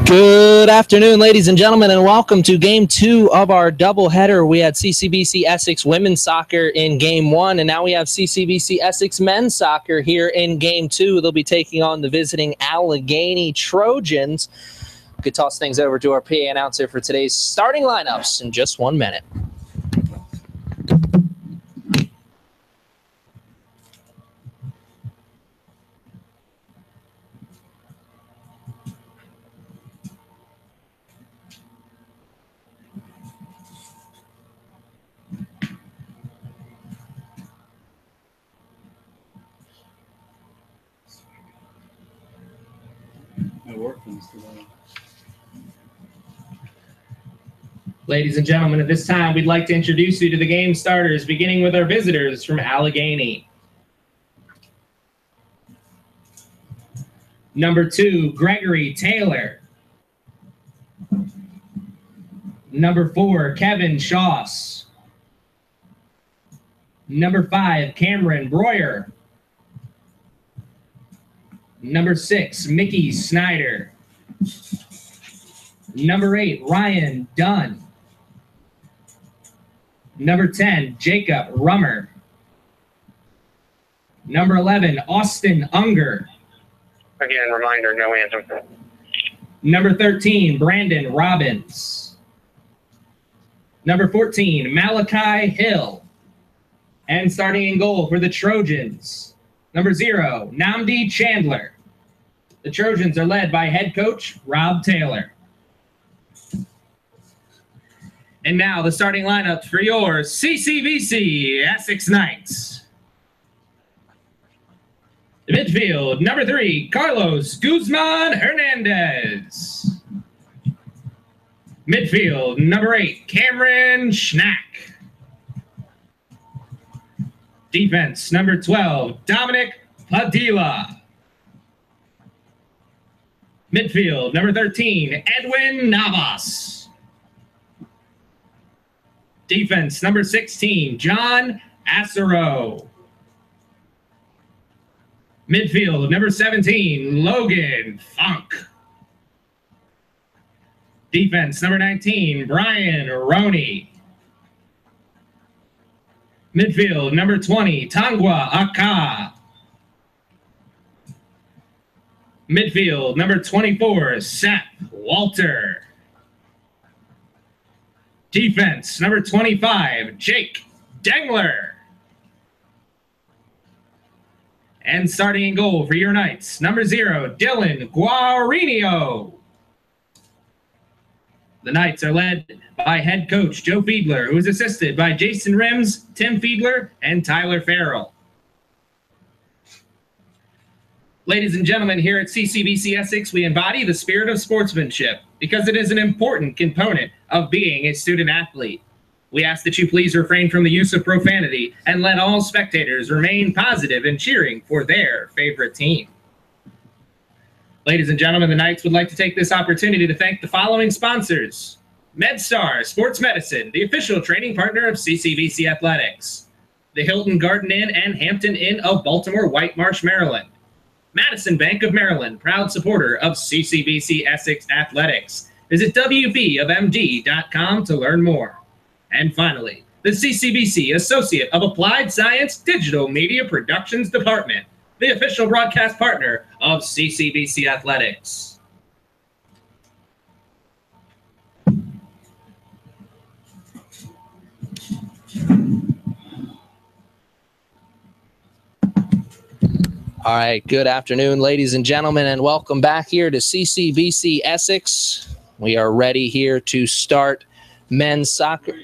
Good afternoon, ladies and gentlemen, and welcome to Game 2 of our doubleheader. We had CCBC Essex women's soccer in Game 1, and now we have CCBC Essex men's soccer here in Game 2. They'll be taking on the visiting Allegany Trojans. We could toss things over to our PA announcer for today's starting lineups in just 1 minute. Ladies and gentlemen, at this time, we'd like to introduce you to the game starters, beginning with our visitors from Allegany. Number 2, Gregory Taylor. Number 4, Kevin Schoss. Number 5, Cameron Breuer. Number 6, Mickey Snyder. Number 8, Ryan Dunn. Number 10, Jacob Rummer. Number 11, Austin Unger. Again, reminder, no anthem. Number 13, Brandon Robbins. Number 14, Malachi Hill. And starting in goal for the Trojans, number 0, Namdi Chandler. The Trojans are led by head coach Rob Taylor. And now the starting lineup for your CCBC Essex Knights. The midfield, number 3, Carlos Guzman Hernandez. Midfield, number 8, Cameron Schnack. Defense, number 12, Dominic Padilla. Midfield, number 13, Edwin Navas. Defense, number 16, John Acero. Midfield, number 17, Logan Funk. Defense, number 19, Brian Roney. Midfield, number 20, Tangwa Aka. Midfield, number 24, Seth Walter. Defense, number 25, Jake Dengler. And starting in goal for your Knights, number 0, Dylan Guarinio. The Knights are led by head coach Joe Fiedler, who is assisted by Jason Rims, Tim Fiedler, and Tyler Farrell. Ladies and gentlemen, here at CCBC Essex, we embody the spirit of sportsmanship because it is an important component of being a student athlete. We ask that you please refrain from the use of profanity and let all spectators remain positive in cheering for their favorite team. Ladies and gentlemen, the Knights would like to take this opportunity to thank the following sponsors: MedStar Sports Medicine, the official training partner of CCBC Athletics; the Hilton Garden Inn and Hampton Inn of Baltimore White Marsh, Maryland; Madison Bank of Maryland, proud supporter of CCBC Essex Athletics. Visit wbofmd.com to learn more. And finally, the CCBC Associate of Applied Science Digital Media Productions Department, the official broadcast partner of CCBC Athletics. All right, good afternoon, ladies and gentlemen, and welcome back here to CCBC Essex. We are ready here to start men's soccer.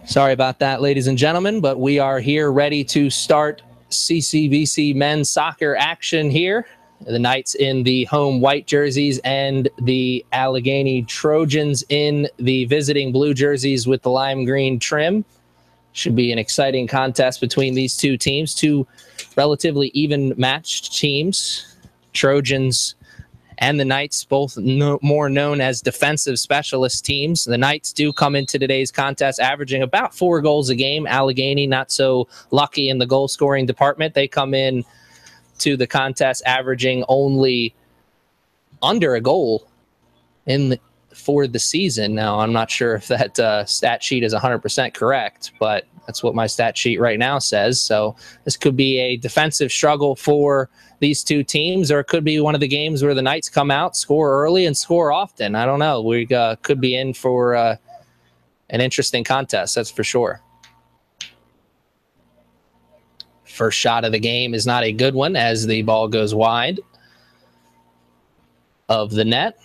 Sorry about that, ladies and gentlemen, but we are here ready to start CCBC men's soccer action here. The Knights in the home white jerseys and the Allegany Trojans in the visiting blue jerseys with the lime green trim. Should be an exciting contest between these two teams, two relatively even matched teams. Trojans and the Knights, both more known as defensive specialist teams. The Knights do come into today's contest averaging about 4 goals a game. Allegany not so lucky in the goal-scoring department. They come in to the contest averaging only under a goal for the season. Now, I'm not sure if that stat sheet is 100% correct, but that's what my stat sheet right now says. So this could be a defensive struggle for these two teams, or it could be one of the games where the Knights come out, score early, and score often. I don't know. We could be in for an interesting contest, that's for sure. First shot of the game is not a good one as the ball goes wide of the net.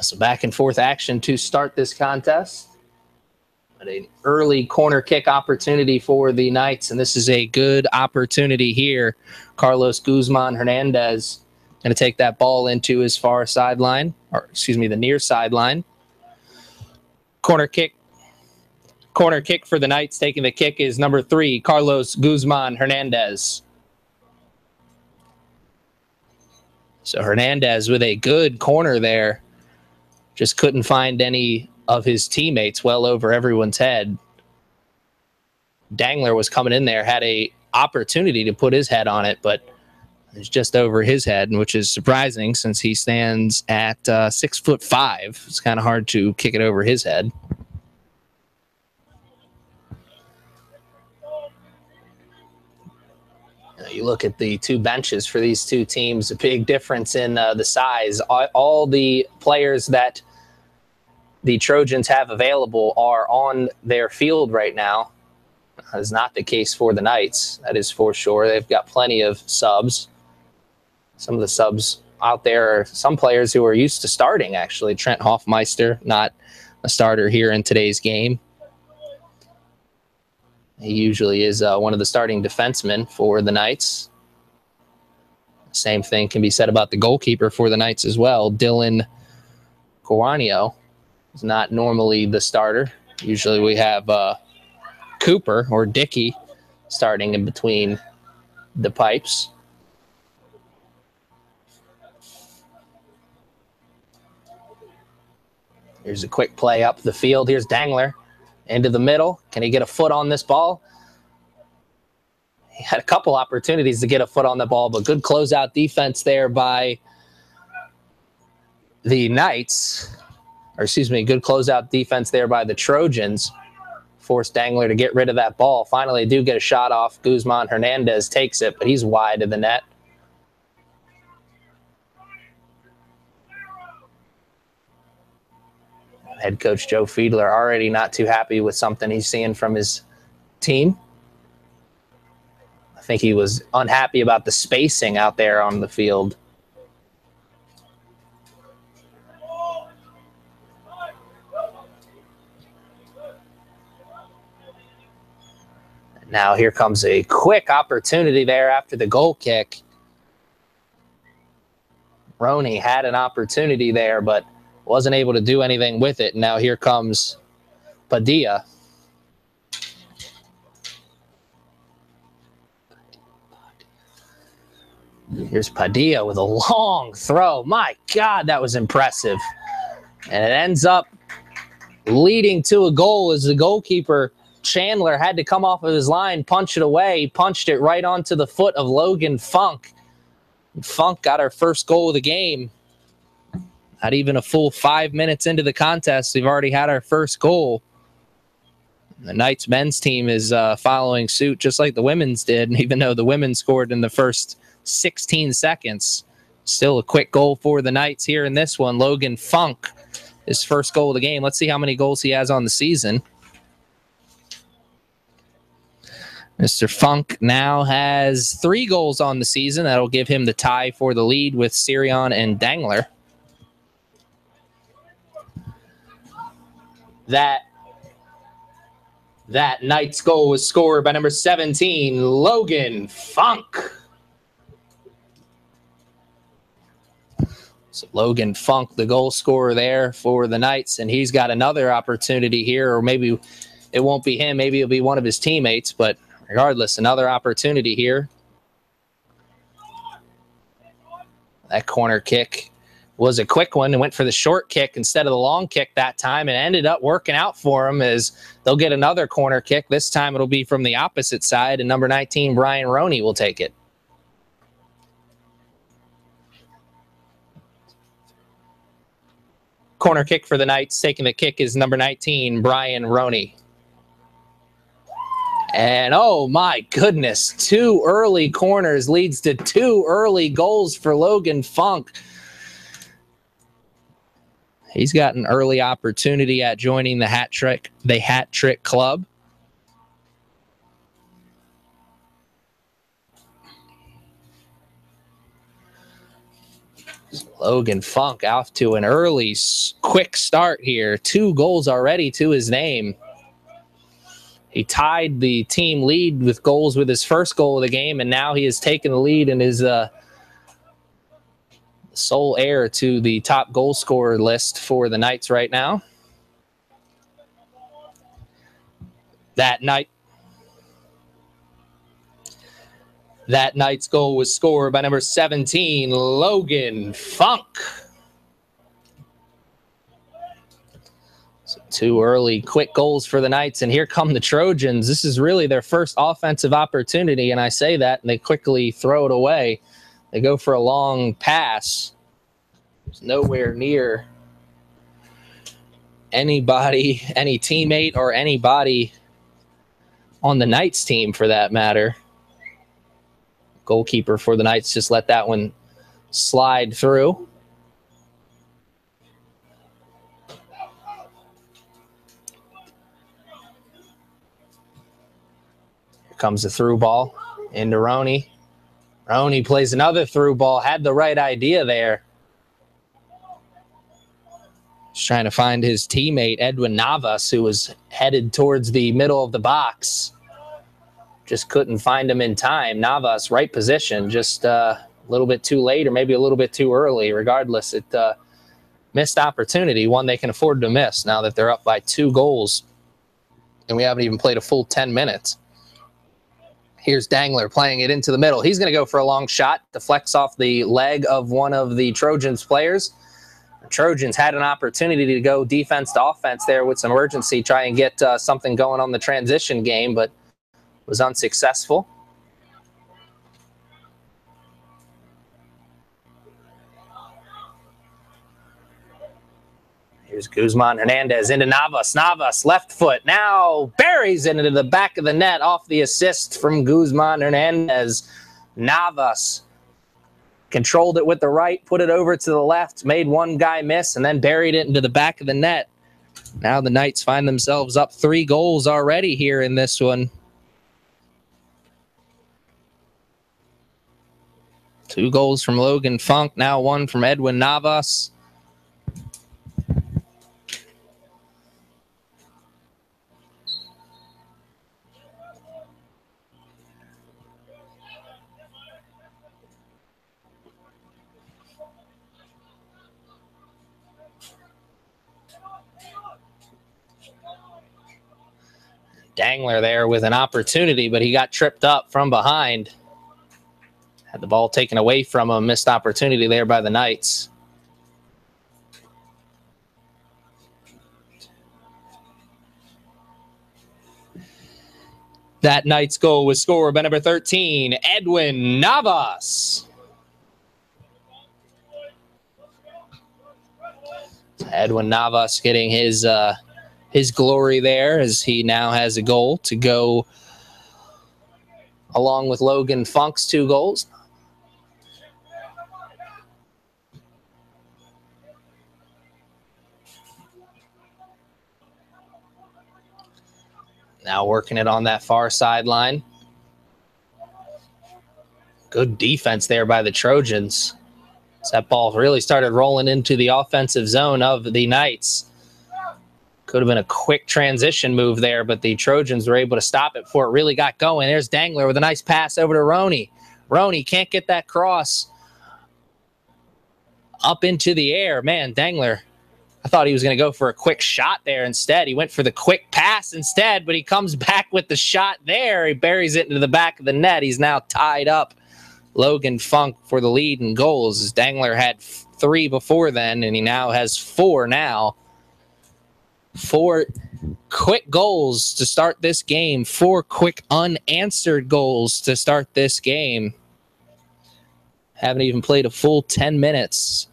So back and forth action to start this contest. But an early corner kick opportunity for the Knights, and this is a good opportunity here. Carlos Guzman Hernandez going to take that ball into his far sideline, or excuse me, the near sideline. Corner kick for the Knights. Taking the kick is number 3, Carlos Guzman Hernandez. So Hernandez with a good corner there. Just couldn't find any of his teammates, well over everyone's head. Dangler was coming in there, had a opportunity to put his head on it, but it's just over his head, which is surprising since he stands at 6'5". It's kind of hard to kick it over his head. You look at the two benches for these two teams, a big difference in the size. All the players that the Trojans have available are on their field right now. That is not the case for the Knights. That is for sure. They've got plenty of subs. Some of the subs out there are some players who are used to starting, actually. Trent Hoffmeister, not a starter here in today's game. He usually is one of the starting defensemen for the Knights. Same thing can be said about the goalkeeper for the Knights as well. Dylan Coranio is not normally the starter. Usually we have Cooper or Dickey starting in between the pipes. Here's a quick play up the field. Here's Dangler into the middle. Can he get a foot on this ball? He had a couple opportunities to get a foot on the ball, but good closeout defense there by the Knights. Or excuse me, good closeout defense there by the Trojans. Forced Dangler to get rid of that ball. Finally, do get a shot off. Guzman Hernandez takes it, but he's wide of the net. Head coach Joe Fiedler already not too happy with something he's seeing from his team. I think he was unhappy about the spacing out there on the field. Now here comes a quick opportunity there after the goal kick. Roney had an opportunity there, but wasn't able to do anything with it. Now here comes Padilla. Here's Padilla with a long throw. My God, that was impressive. And it ends up leading to a goal as the goalkeeper, Chandler, had to come off of his line, punch it away. He punched it right onto the foot of Logan Funk. Funk got our first goal of the game. Not even a full 5 minutes into the contest, we've already had our first goal. The Knights men's team is following suit just like the women's did, and even though the women scored in the first 16 seconds, still a quick goal for the Knights here in this one. Logan Funk, his first goal of the game. Let's see how many goals he has on the season. Mr. Funk now has 3 goals on the season. That'll give him the tie for the lead with Sirion and Dangler. That Knights goal was scored by number 17, Logan Funk. So Logan Funk, the goal scorer there for the Knights, and he's got another opportunity here, or maybe it won't be him, maybe it'll be one of his teammates, but regardless, another opportunity here. That corner kick was a quick one and went for the short kick instead of the long kick that time, and ended up working out for him as they'll get another corner kick. This time it'll be from the opposite side, and number 19, Brian Roney, will take it. Corner kick for the Knights. Taking the kick is number 19, Brian Roney. And oh my goodness, 2 early corners leads to 2 early goals for Logan Funk. He's got an early opportunity at joining the hat trick club. Logan Funk off to an early, quick start here. 2 goals already to his name. He tied the team lead with goals with his first goal of the game, and now he has taken the lead and is sole heir to the top goal scorer list for the Knights right now. That Knights goal was scored by number 17, Logan Funk. So 2 early quick goals for the Knights, and here come the Trojans. This is really their first offensive opportunity, and I say that, and they quickly throw it away. They go for a long pass. It's nowhere near anybody, any teammate, or anybody on the Knights team for that matter. Goalkeeper for the Knights just let that one slide through. Here comes the through ball into Roney. Roney plays another through ball. Had the right idea there. Just trying to find his teammate, Edwin Navas, who was headed towards the middle of the box. Just couldn't find him in time. Navas, right position, just a little bit too late or maybe a little bit too early. Regardless, it missed opportunity, one they can afford to miss now that they're up by 2 goals. And we haven't even played a full 10 minutes. Here's Dangler playing it into the middle. He's going to go for a long shot, deflects off the leg of one of the Trojans players. The Trojans had an opportunity to go defense to offense there with some urgency, try and get something going on the transition game, but was unsuccessful. Here's Guzman Hernandez into Navas. Navas, left foot, now buries it into the back of the net off the assist from Guzman Hernandez. Navas controlled it with the right, put it over to the left, made one guy miss, and then buried it into the back of the net. Now the Knights find themselves up 3 goals already here in this one. 2 goals from Logan Funk, now 1 from Edwin Navas. Dangler there with an opportunity, but he got tripped up from behind. Had the ball taken away from him. Missed opportunity there by the Knights. That Knights goal was scored by number 13, Edwin Navas. Edwin Navas getting his glory there as he now has a goal to go along with Logan Funk's 2 goals. Now working it on that far sideline. Good defense there by the Trojans. As that ball really started rolling into the offensive zone of the Knights. Could have been a quick transition move there, but the Trojans were able to stop it before it really got going. There's Dangler with a nice pass over to Roney. Roney can't get that cross up into the air. Man, Dangler, I thought he was going to go for a quick shot there instead. He went for the quick pass instead, but he comes back with the shot there. He buries it into the back of the net. He's now tied up Logan Funk for the lead in goals. Dangler had 3 before then, and he now has 4 now. 4 quick goals to start this game. 4 quick unanswered goals to start this game. Haven't even played a full 10 minutes.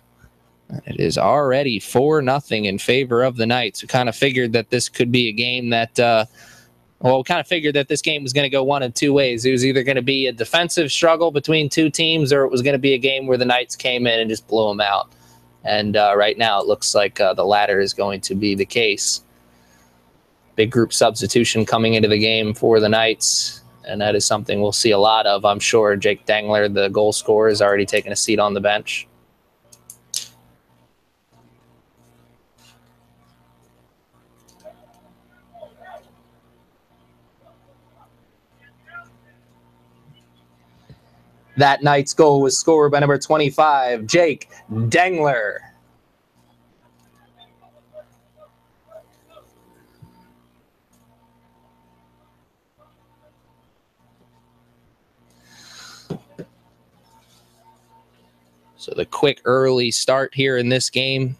It is already 4-0 in favor of the Knights. We kind of figured that this could be a game that, we kind of figured that this game was going to go one of 2 ways. It was either going to be a defensive struggle between 2 teams, or it was going to be a game where the Knights came in and just blew them out. And right now it looks like the latter is going to be the case. Big group substitution coming into the game for the Knights, and that is something we'll see a lot of, I'm sure. Jake Dangler, the goal scorer, is already taking a seat on the bench. That Knights goal was scored by number 25, Jake Dangler. So the quick early start here in this game.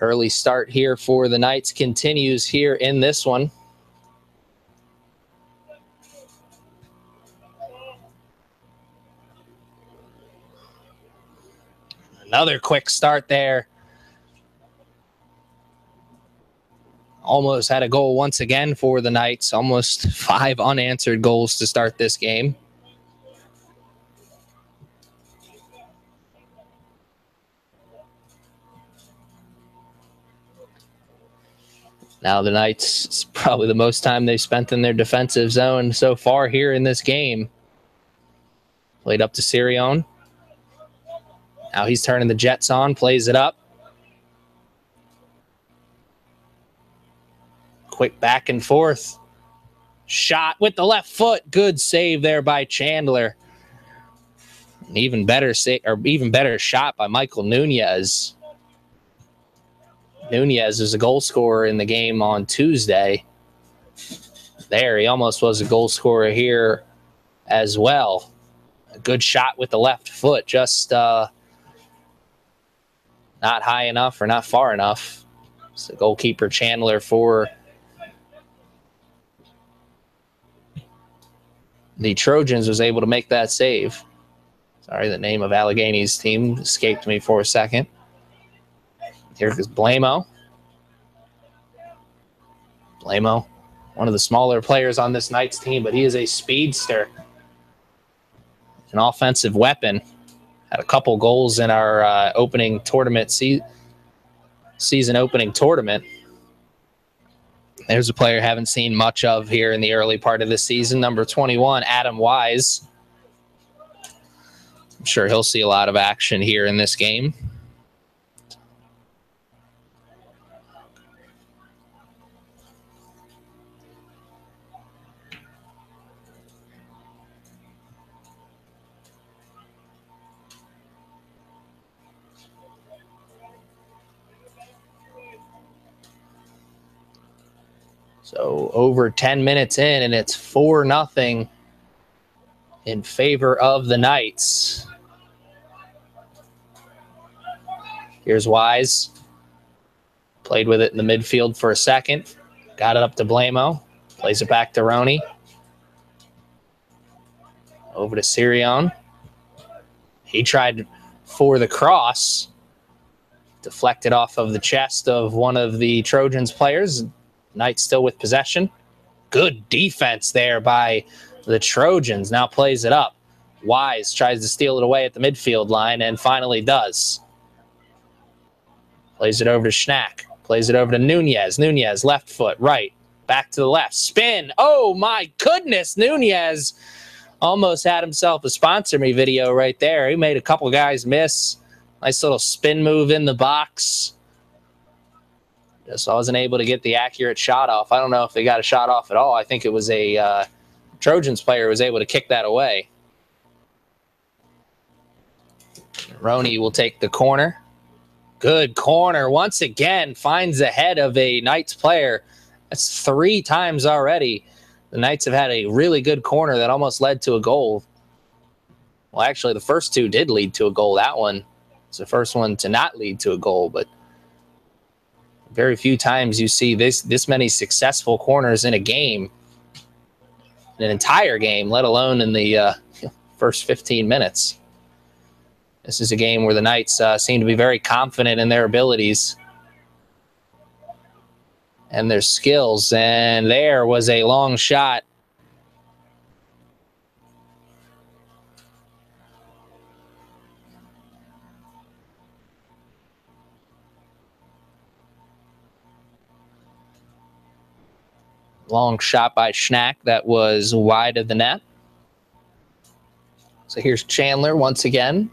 Early start here for the Knights continues here in this one. Another quick start there. Almost had a goal once again for the Knights. Almost 5 unanswered goals to start this game. Now the Knights, it's probably the most time they've spent in their defensive zone so far here in this game. Played up to Sirion. Now he's turning the Jets on, plays it up. Quick back and forth. Shot with the left foot. Good save there by Chandler. An even better shot by Michael Nunez. Nunez is a goal scorer in the game on Tuesday. There, he almost was a goal scorer here as well. A good shot with the left foot, just not high enough or not far enough. So goalkeeper Chandler for the Trojans was able to make that save. Sorry, the name of Allegany's team escaped me for a second. Here is Blamo. Blamo, one of the smaller players on this Knights team, but he is a speedster. An offensive weapon. Had a couple goals in our opening tournament, season opening tournament. There's a player I haven't seen much of here in the early part of the season, number 21, Adam Wise. I'm sure he'll see a lot of action here in this game. So over 10 minutes in, and it's 4-0 in favor of the Knights. Here's Wise. Played with it in the midfield for a second. Got it up to Blamo. Plays it back to Roney. Over to Sirion. He tried for the cross. Deflected off of the chest of one of the Trojans players. Knights still with possession. Good defense there by the Trojans. Now plays it up. Wise tries to steal it away at the midfield line and finally does. Plays it over to Schnack. Plays it over to Nunez. Nunez, left foot, right. Back to the left. Spin. Oh, my goodness. Nunez almost had himself a sponsor me video right there. He made a couple guys miss. Nice little spin move in the box. Just wasn't able to get the accurate shot off. I don't know if they got a shot off at all. I think it was a Trojans player who was able to kick that away. Roney will take the corner. Good corner. Once again, finds the head of a Knights player. That's 3 times already. The Knights have had a really good corner that almost led to a goal. Well, actually, the first 2 did lead to a goal. That one was the first one to not lead to a goal, but very few times you see this many successful corners in a game, in an entire game, let alone in the first 15 minutes. This is a game where the Knights seem to be very confident in their abilities and their skills. And there was a long shot. Long shot by Schnack that was wide of the net. So here's Chandler once again.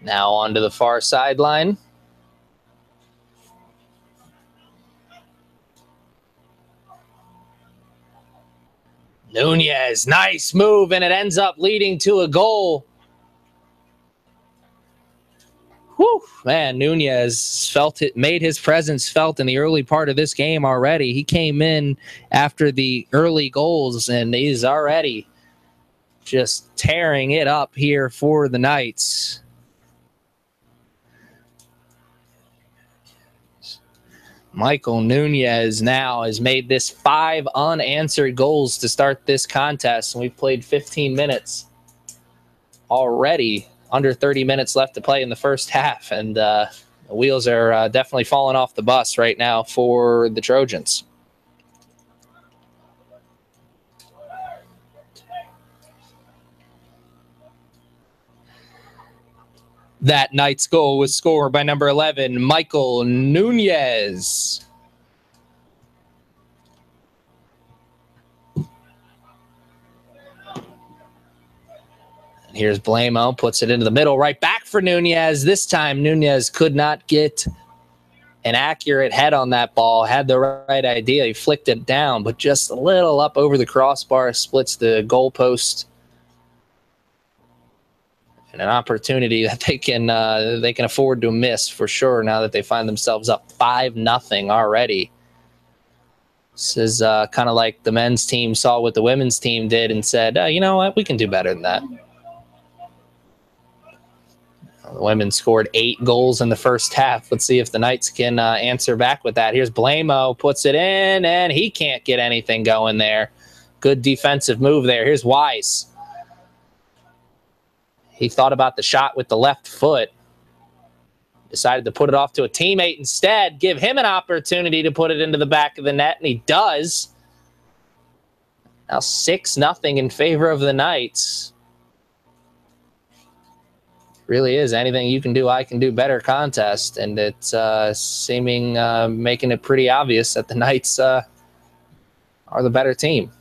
Now onto the far sideline. Nunez, nice move, and it ends up leading to a goal. Whew, man, Nunez made his presence felt in the early part of this game already. He came in after the early goals, and he's already just tearing it up here for the Knights. Michael Nunez now has made this 5 unanswered goals to start this contest. And we've played 15 minutes already, under 30 minutes left to play in the first half. And the wheels are definitely falling off the bus right now for the Trojans. That Knights goal was scored by number 11, Michael Nunez. And here's Blamo, puts it into the middle, right back for Nunez. This time, Nunez could not get an accurate head on that ball, had the right idea. He flicked it down, but just a little up over the crossbar, splits the goalpost. And an opportunity that they can afford to miss for sure now that they find themselves up 5-0 already. This is kind of like the men's team saw what the women's team did and said, you know what, we can do better than that. The women scored 8 goals in the first half. Let's see if the Knights can answer back with that. Here's Blamo, puts it in, and he can't get anything going there. Good defensive move there. Here's Wise. He thought about the shot with the left foot. Decided to put it off to a teammate instead. Give him an opportunity to put it into the back of the net, and he does. Now 6-0 in favor of the Knights. Really is anything you can do, I can do better contest, and it's making it pretty obvious that the Knights are the better team.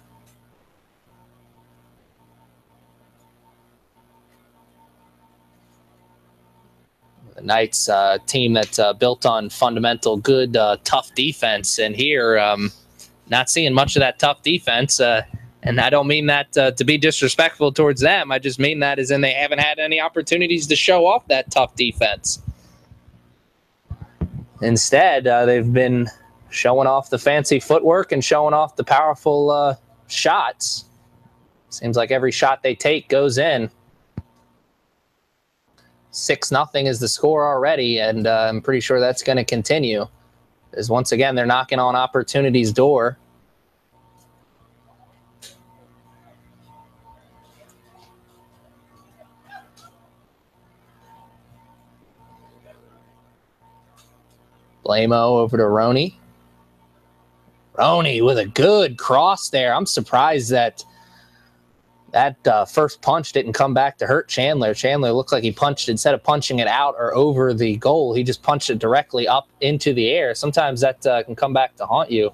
The Knights team that's built on fundamental, good, tough defense. And here, not seeing much of that tough defense. And I don't mean that to be disrespectful towards them. I just mean that as in they haven't had any opportunities to show off that tough defense. Instead, they've been showing off the fancy footwork and showing off the powerful shots. Seems like every shot they take goes in. 6-0 is the score already, and I'm pretty sure that's going to continue. As once again, they're knocking on opportunity's door. Blamo over to Roney. Roney with a good cross there. I'm surprised that first punch didn't come back to hurt Chandler. Chandler looked like he punched, instead of punching it out or over the goal, he just punched it directly up into the air. Sometimes that can come back to haunt you.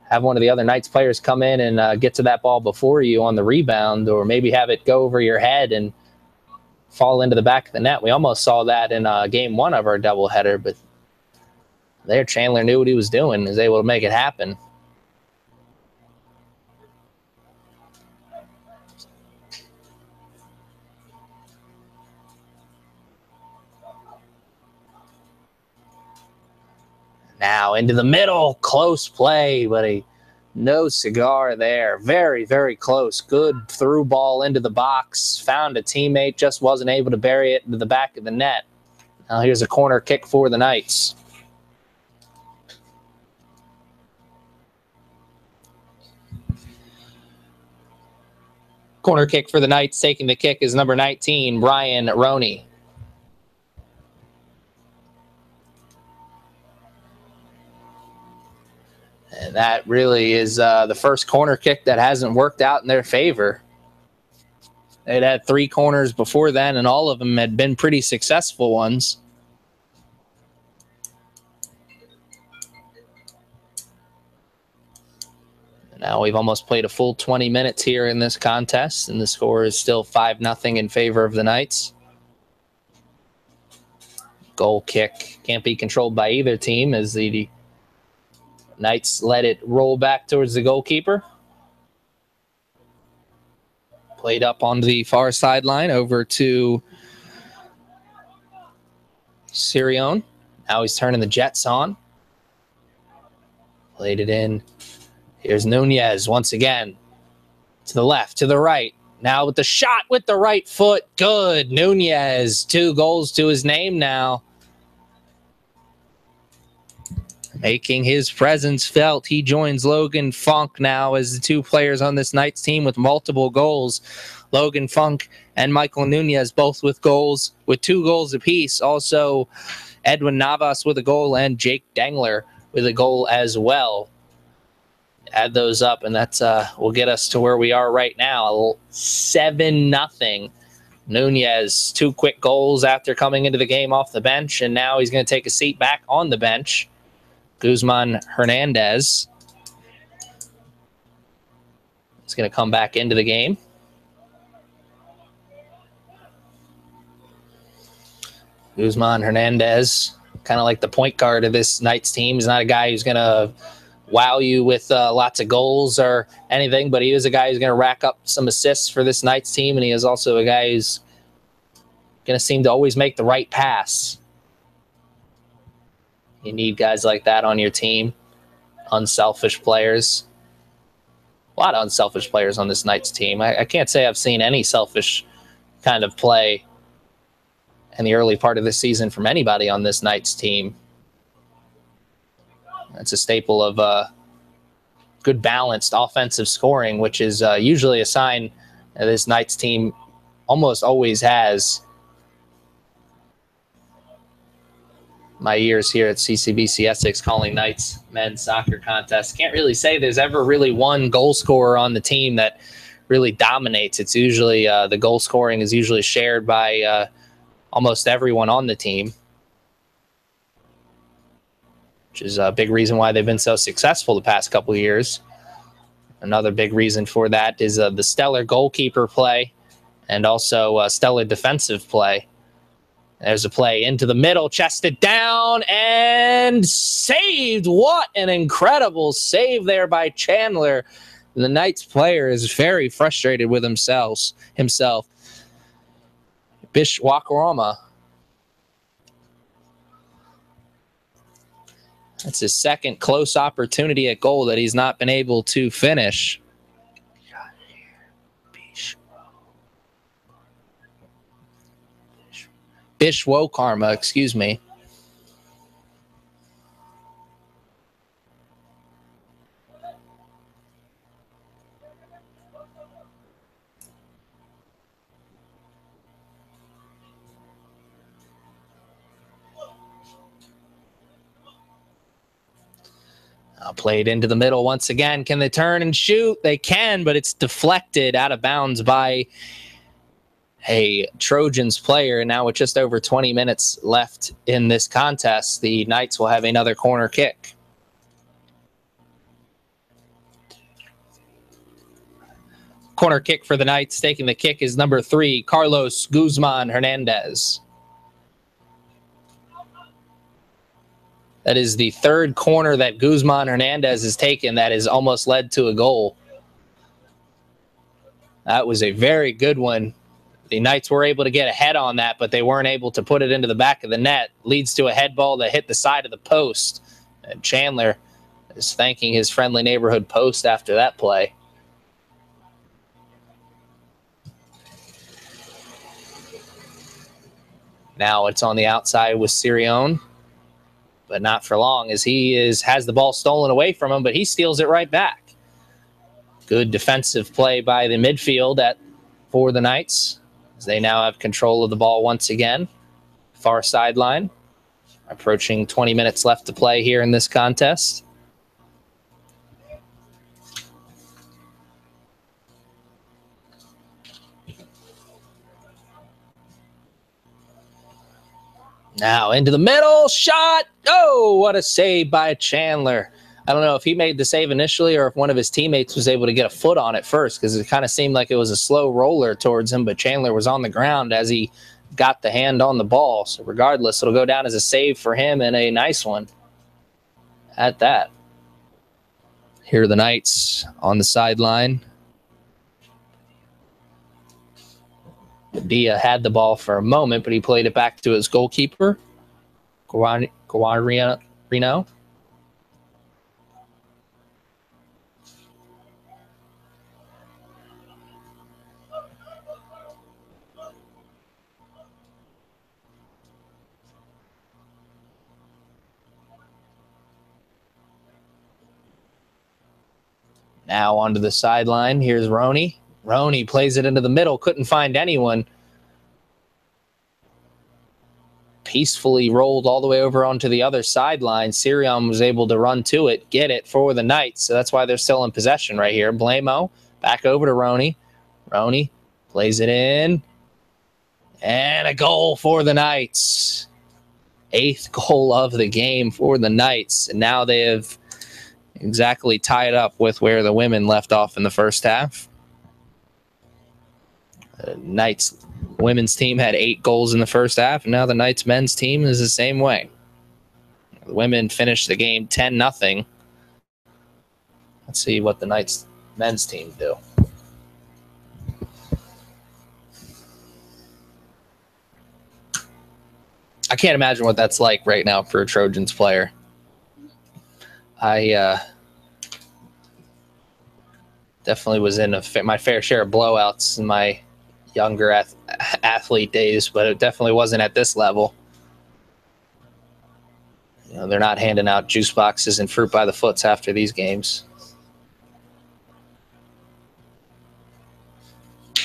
Have one of the other Knights players come in and get to that ball before you on the rebound, or maybe have it go over your head and fall into the back of the net. We almost saw that in game 1 of our doubleheader, but there Chandler knew what he was doing, was able to make it happen. Now into the middle, close play, but no cigar there. Very, very close. Good through ball into the box. Found a teammate, just wasn't able to bury it into the back of the net. Now here's a corner kick for the Knights. Corner kick for the Knights. Taking the kick is number 19, Brian Roney. And that really is the first corner kick that hasn't worked out in their favor. They'd had 3 corners before then, and all of them had been pretty successful ones. And now we've almost played a full 20 minutes here in this contest, and the score is still 5-0 in favor of the Knights. Goal kick can't be controlled by either team, as the Knights let it roll back towards the goalkeeper. Played up on the far sideline over to Sirion. Now he's turning the Jets on. Played it in. Here's Nunez once again. To the left, to the right. Now with the shot with the right foot. Good. Nunez, 2 goals to his name now. Making his presence felt. He joins Logan Funk now as the 2 players on this Knights team with multiple goals. Logan Funk and Michael Nunez both with goals, with 2 goals apiece. Also, Edwin Navas with a goal and Jake Dengler with a goal as well. Add those up, and that's will get us to where we are right now, 7-0. Nunez, 2 quick goals after coming into the game off the bench, and now he's going to take a seat back on the bench. Guzman Hernandez is going to come back into the game. Guzman Hernandez, kind of like the point guard of this Knights team. He's not a guy who's going to wow you with lots of goals or anything, but he is a guy who's going to rack up some assists for this Knights team, and he is also a guy who's going to seem to always make the right pass. You need guys like that on your team. Unselfish players. A lot of unselfish players on this Knights team. I can't say I've seen any selfish kind of play in the early part of the season from anybody on this Knights team. That's a staple of good balanced offensive scoring, which is usually a sign that this Knights team almost always has. My years here at CCBC Essex calling Knights men's soccer contests, can't really say there's ever really one goal scorer on the team that really dominates. It's usually the goal scoring is usually shared by almost everyone on the team, which is a big reason why they've been so successful the past couple of years. Another big reason for that is the stellar goalkeeper play and also stellar defensive play. There's a play into the middle, chested down, and saved. What an incredible save there by Chandler. The Knights player is very frustrated with himself. Bishwakarama. That's his second close opportunity at goal that he's not been able to finish. Bishwakarma, excuse me. Played into the middle once again. Can they turn and shoot? They can, but it's deflected out of bounds by a Trojans player. And now with just over 20 minutes left in this contest, the Knights will have another corner kick. Corner kick for the Knights. Taking the kick is number 3, Carlos Guzman Hernandez. That is the third corner that Guzman Hernandez has taken that has almost led to a goal. That was a very good one. The Knights were able to get ahead on that, but they weren't able to put it into the back of the net. Leads to a head ball that hit the side of the post. And Chandler is thanking his friendly neighborhood post after that play. Now it's on the outside with Sirion, but not for long as he has the ball stolen away from him, but he steals it right back. Good defensive play by the midfield for the Knights, as they now have control of the ball once again. Far sideline. Approaching 20 minutes left to play here in this contest. Now into the middle, shot. Oh, what a save by Chandler. I don't know if he made the save initially or if one of his teammates was able to get a foot on it first, because it kind of seemed like it was a slow roller towards him, but Chandler was on the ground as he got the hand on the ball. So regardless, it'll go down as a save for him and a nice one at that. Here are the Knights on the sideline. Dia had the ball for a moment, but he played it back to his goalkeeper, Guarino. Now onto the sideline. Here's Roney. Roney plays it into the middle. Couldn't find anyone. Peacefully rolled all the way over onto the other sideline. Sirion was able to run to it, get it for the Knights. So that's why they're still in possession right here. Blamo back over to Roney. Roney plays it in. And a goal for the Knights. 8th goal of the game for the Knights. And now they have exactly tied up with where the women left off in the first half. The Knights women's team had 8 goals in the first half, and now the Knights men's team is the same way. The women finished the game 10-0. Let's see what the Knights men's team do. I can't imagine what that's like right now for a Trojans player. I definitely was in my fair share of blowouts in my younger athlete days, but it definitely wasn't at this level. You know, they're not handing out juice boxes and fruit by the foots after these games,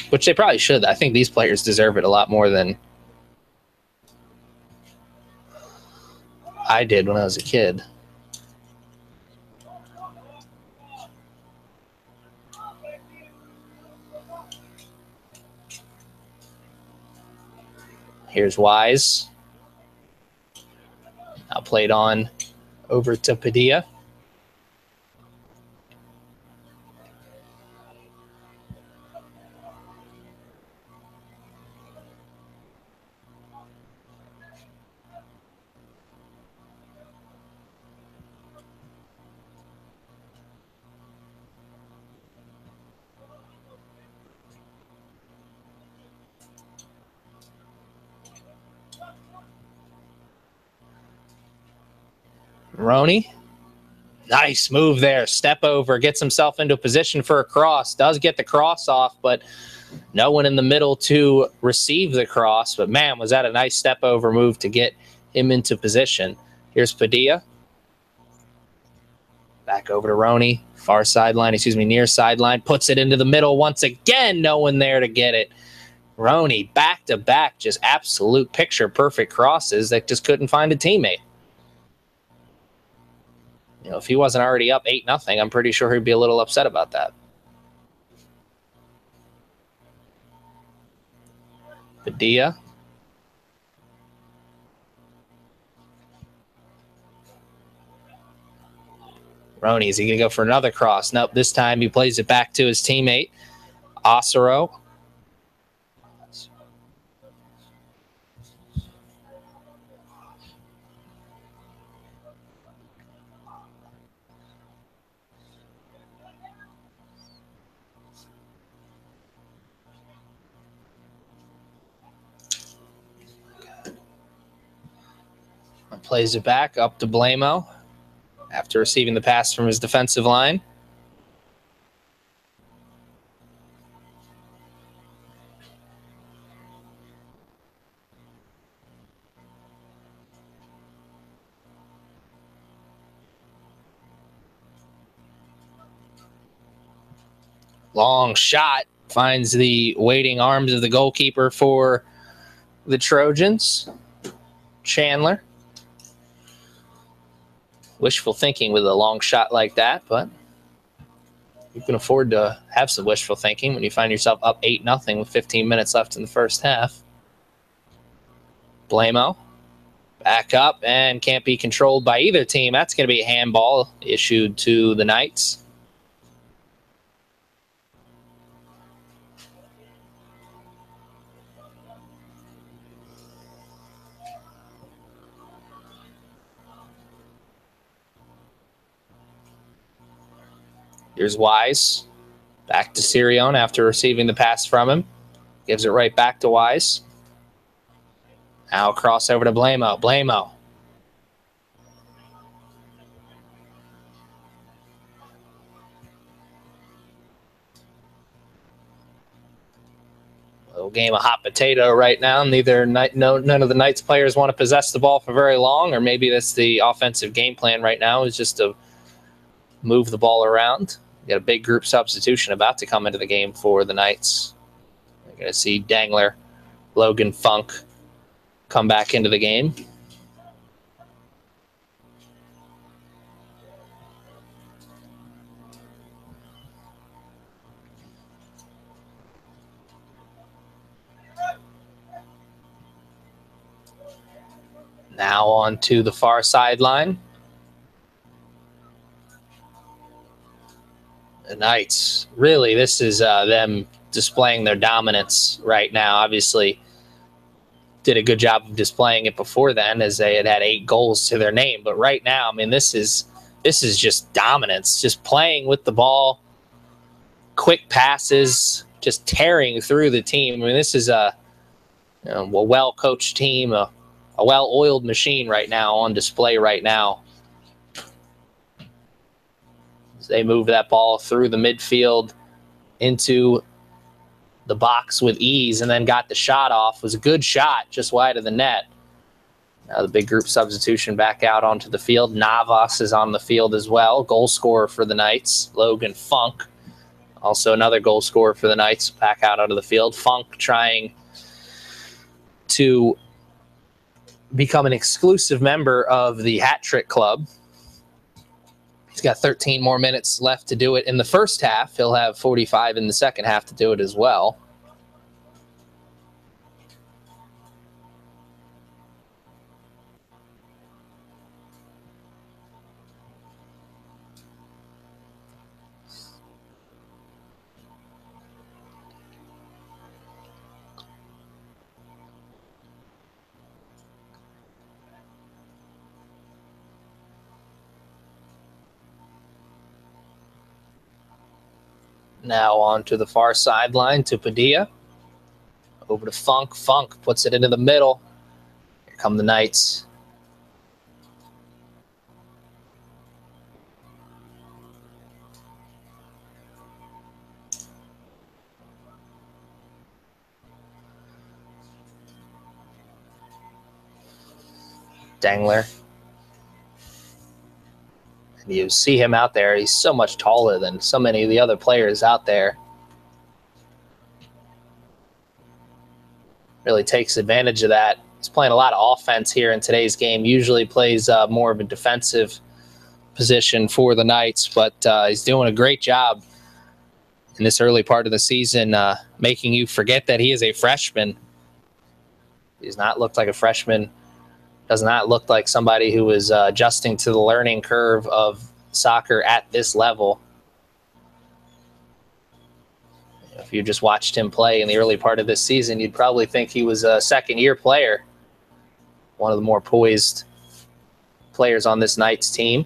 which they probably should. I think these players deserve it a lot more than I did when I was a kid. Here's Wise. Now played on over to Padilla. Roney, nice move there. Step over, gets himself into a position for a cross. Does get the cross off, but no one in the middle to receive the cross. But man, was that a nice step over move to get him into position. Here's Padilla. Back over to Roney. Far sideline, near sideline. Puts it into the middle once again. No one there to get it. Roney back to back, just absolute picture perfect crosses that just couldn't find a teammate. If he wasn't already up 8-0, I'm pretty sure he'd be a little upset about that. Padilla. Roney, is he going to go for another cross? Nope, this time he plays it back to his teammate, Osiro. Plays it back up to Blamo after receiving the pass from his defensive line. Long shot finds the waiting arms of the goalkeeper for the Trojans, Chandler. Wishful thinking with a long shot like that, but you can afford to have some wishful thinking when you find yourself up 8-0 with 15 minutes left in the first half. Blamo back up and can't be controlled by either team. That's going to be a handball issued to the Knights. Here's Wise. Back to Sirion after receiving the pass from him. Gives it right back to Wise. Now cross over to Blamo. Blamo. Little game of hot potato right now. None of the Knights players want to possess the ball for very long, or maybe that's the offensive game plan right now, is just to move the ball around. Got a big group substitution about to come into the game for the Knights. You're going to see Dangler, Logan Funk come back into the game. Now on to the far sideline. The Knights, really, this is them displaying their dominance right now. Obviously, did a good job of displaying it before then, as they had 8 goals to their name. But right now, I mean, this is just dominance, just playing with the ball, quick passes, just tearing through the team. I mean, this is a well-coached team, a well-oiled machine right now, on display right now. They moved that ball through the midfield into the box with ease and then got the shot off. It was a good shot, just wide of the net. Now the big group substitution back out onto the field. Navas is on the field as well. Goal scorer for the Knights, Logan Funk. Also another goal scorer for the Knights back out onto the field. Funk trying to become an exclusive member of the Hat Trick Club. He's got 13 more minutes left to do it in the first half. He'll have 45 in the second half to do it as well. Now on to the far sideline to Padilla. Over to Funk. Funk puts it into the middle. Here come the Knights. Dangler. And you see him out there. He's so much taller than so many of the other players out there. Really takes advantage of that. He's playing a lot of offense here in today's game. Usually plays more of a defensive position for the Knights, but he's doing a great job in this early part of the season, making you forget that he is a freshman. He's not looked like a freshman, does not look like somebody who is adjusting to the learning curve of soccer at this level. If you just watched him play in the early part of this season, you'd probably think he was a second-year player, one of the more poised players on this Knights team.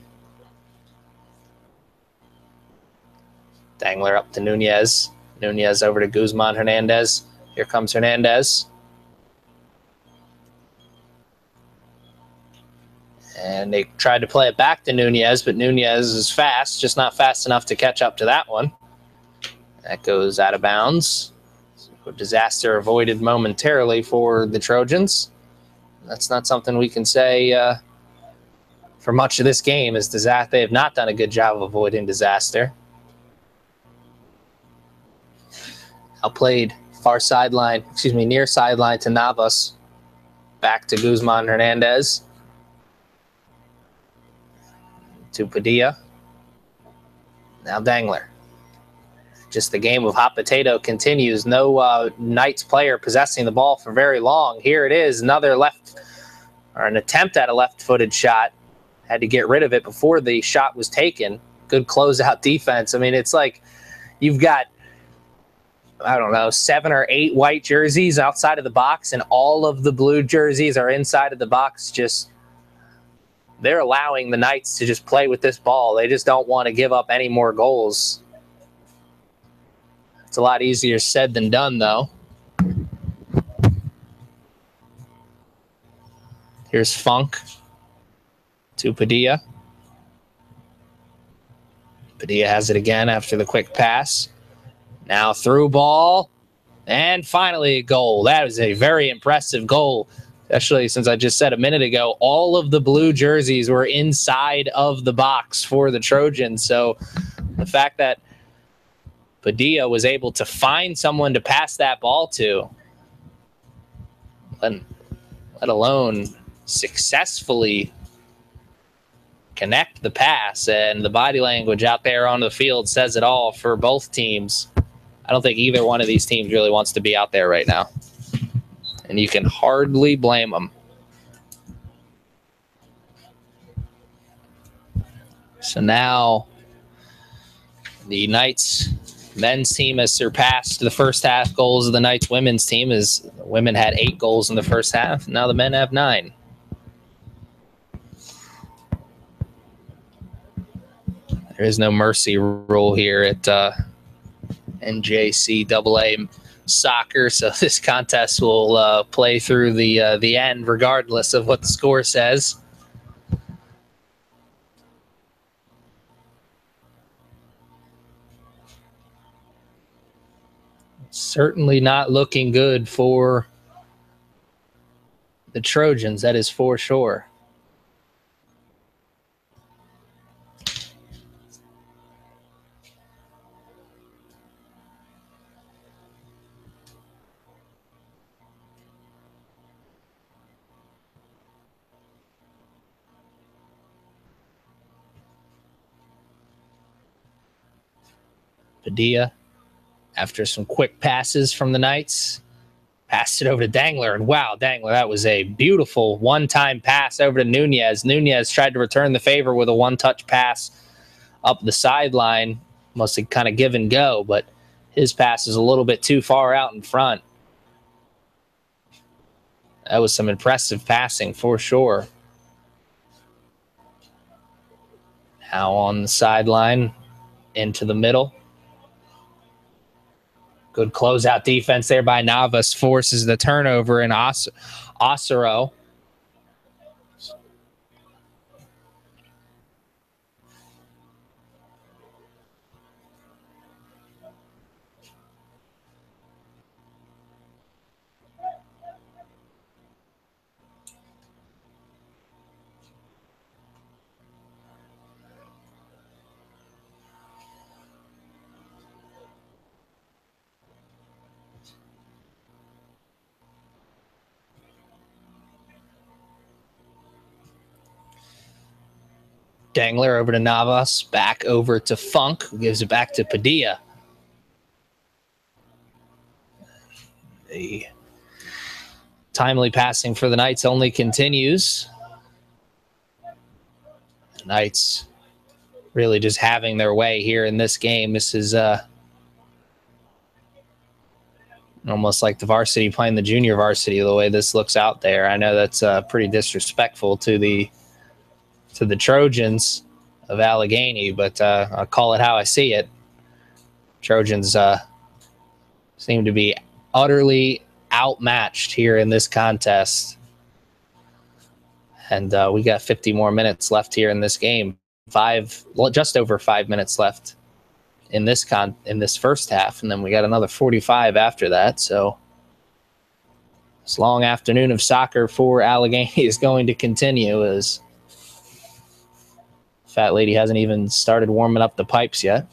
Dangler up to Nunez. Nunez over to Guzman Hernandez. Here comes Hernandez. And they tried to play it back to Nunez, but Nunez is fast, just not fast enough to catch up to that one. That goes out of bounds. So disaster avoided momentarily for the Trojans. That's not something we can say for much of this game. Is they have not done a good job of avoiding disaster. Outplayed near sideline to Navas. Back to Guzman Hernandez. To Padilla. Now Dangler. Just the game of hot potato continues. No Knights player possessing the ball for very long. Here it is, an attempt at a left-footed shot. Had to get rid of it before the shot was taken. Good closeout defense. I mean, it's like you've got, 7 or 8 white jerseys outside of the box, and all of the blue jerseys are inside of the box. They're allowing the Knights to just play with this ball. They just don't want to give up any more goals. It's a lot easier said than done, though. Here's Funk to Padilla. Padilla has it again after the quick pass. Now through ball. And finally a goal. That was a very impressive goal. Especially since I just said a minute ago, all of the blue jerseys were inside of the box for the Trojans. So the fact that Padilla was able to find someone to pass that ball to, let alone successfully connect the pass, and the body language out there on the field says it all for both teams. I don't think either one of these teams really wants to be out there right now, and you can hardly blame them. So now the Knights men's team has surpassed the first half goals of the Knights women's team, as the women had 8 goals in the first half. Now the men have 9. There is no mercy rule here at NJCAA soccer, so this contest will play through the end regardless of what the score says. Certainly not looking good for the Trojans, that is for sure. Padilla, after some quick passes from the Knights, passed it over to Dangler. And wow, Dangler, that was a beautiful one-time pass over to Nunez. Nunez tried to return the favor with a one-touch pass up the sideline, mostly kind of give and go, but his pass is a little bit too far out in front. That was some impressive passing for sure. Now on the sideline, into the middle. Good closeout defense there by Navas, forces the turnover, and Osiro. Dangler over to Navas, back over to Funk, who gives it back to Padilla. The timely passing for the Knights only continues. The Knights really just having their way here in this game. This is almost like the varsity playing the junior varsity, the way this looks out there. I know that's pretty disrespectful to the Trojans of Allegany, but I'll call it how I see it. Trojans seem to be utterly outmatched here in this contest. And we got 50 more minutes left here in this game. Just over 5 minutes left in this first half, and then we got another 45 after that. So this long afternoon of soccer for Allegany is going to continue, as Fat Lady hasn't even started warming up the pipes yet.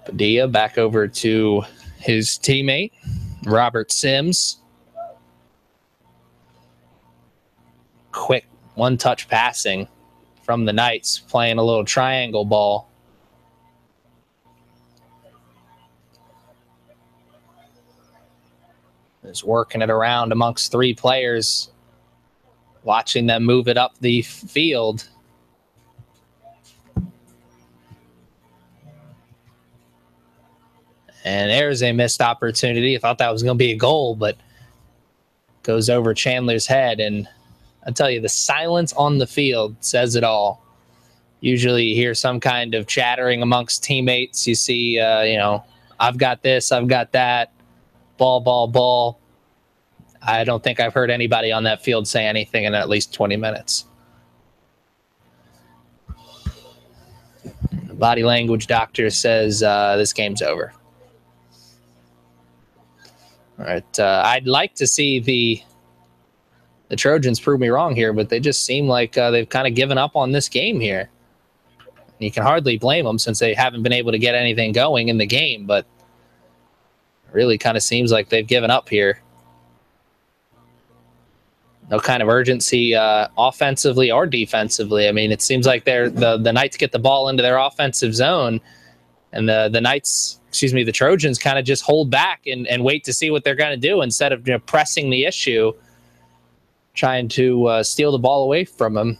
Padilla back over to his teammate, Robert Sims. Quick one-touch passing from the Knights, playing a little triangle ball. Just working it around amongst three players, watching them move it up the field. And there's a missed opportunity. I thought that was going to be a goal, but goes over Chandler's head. And I tell you, the silence on the field says it all. Usually you hear some kind of chattering amongst teammates. You see, I've got this, I've got that, ball, ball, ball. I don't think I've heard anybody on that field say anything in at least 20 minutes. The body language doctor says this game's over. All right, I'd like to see the Trojans prove me wrong here, but they just seem like they've kind of given up on this game here. You can hardly blame them since they haven't been able to get anything going in the game, but it really kind of seems like they've given up here. No kind of urgency offensively or defensively. I mean, it seems like the Knights get the ball into their offensive zone, and the Trojans kind of just hold back and wait to see what they're going to do instead of pressing the issue, trying to steal the ball away from them.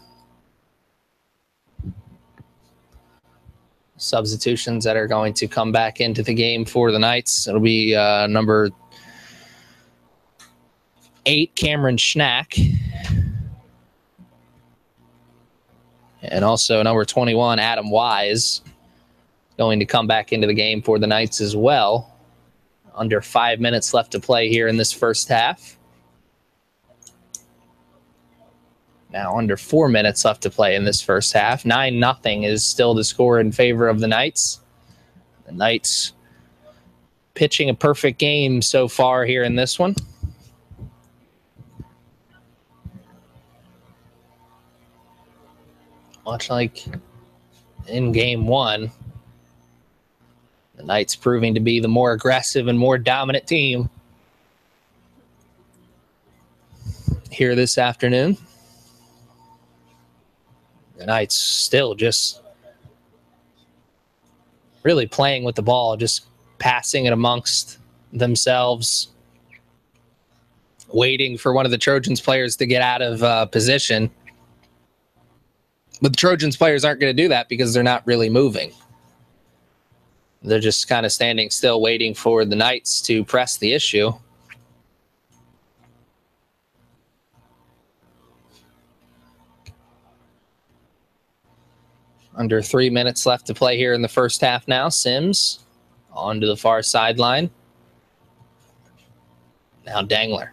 Substitutions that are going to come back into the game for the Knights. It'll be number 8, Cameron Schnack. And also number 21, Adam Wise, going to come back into the game for the Knights as well. Under 5 minutes left to play here in this first half. Now under 4 minutes left to play in this first half. 9-0 is still the score in favor of the Knights. The Knights pitching a perfect game so far here in this one. Much like in game one, the Knights proving to be the more aggressive and more dominant team here this afternoon. The Knights still just really playing with the ball, just passing it amongst themselves, waiting for one of the Trojans players to get out of position. But the Trojans players aren't going to do that because they're not really moving. They're just kind of standing still, waiting for the Knights to press the issue. Under 3 minutes left to play here in the first half now. Sims onto the far sideline. Now Dangler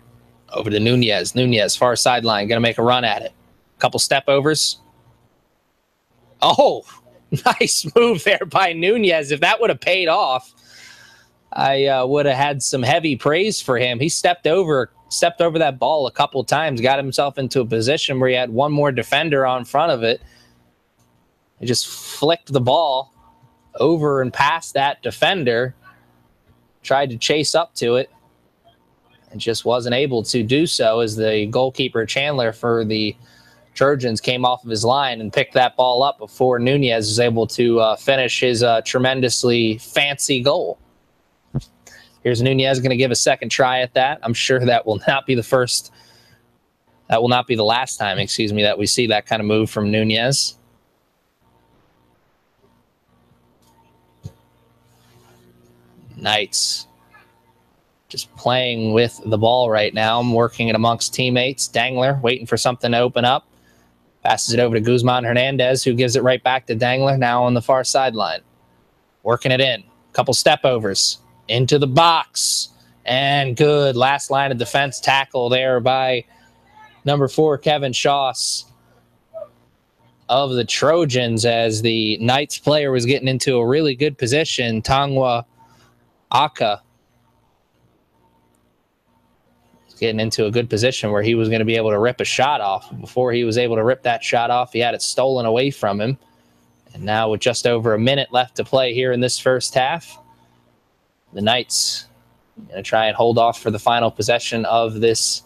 over to Nunez. Nunez, far sideline, going to make a run at it. Couple step overs. Oh, nice move there by Nunez. If that would have paid off, I would have had some heavy praise for him. He stepped over that ball a couple times, got himself into a position where he had one more defender on front of it. He just flicked the ball over and past that defender, tried to chase up to it, and just wasn't able to do so as the goalkeeper Chandler for the Trojans came off of his line and picked that ball up before Nunez was able to finish his tremendously fancy goal. Here's Nunez going to give a second try at that. I'm sure that will not be the first. That will not be the last time, that we see that kind of move from Nunez. Knights just playing with the ball right now. I'm working it amongst teammates. Dangler waiting for something to open up. Passes it over to Guzman Hernandez, who gives it right back to Dangler, now on the far sideline. Working it in. Couple step overs. Into the box. And good. Last line of defense tackle there by number 4, Kevin Shoss of the Trojans, as the Knights player was getting into a really good position. Tangwa Aka getting into a good position where he was going to be able to rip a shot off. Before he was able to rip that shot off, he had it stolen away from him. And now with just over a minute left to play here in this first half, the Knights are going to try and hold off for the final possession of this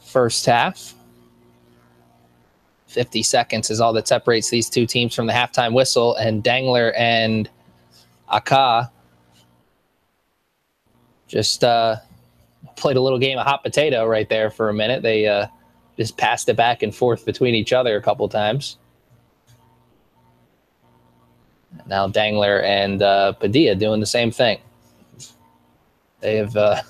first half. 50 seconds is all that separates these two teams from the halftime whistle, and Dangler and Aka just played a little game of hot potato right there for a minute. They just passed it back and forth between each other a couple times. Now Dangler and Padilla doing the same thing. They have...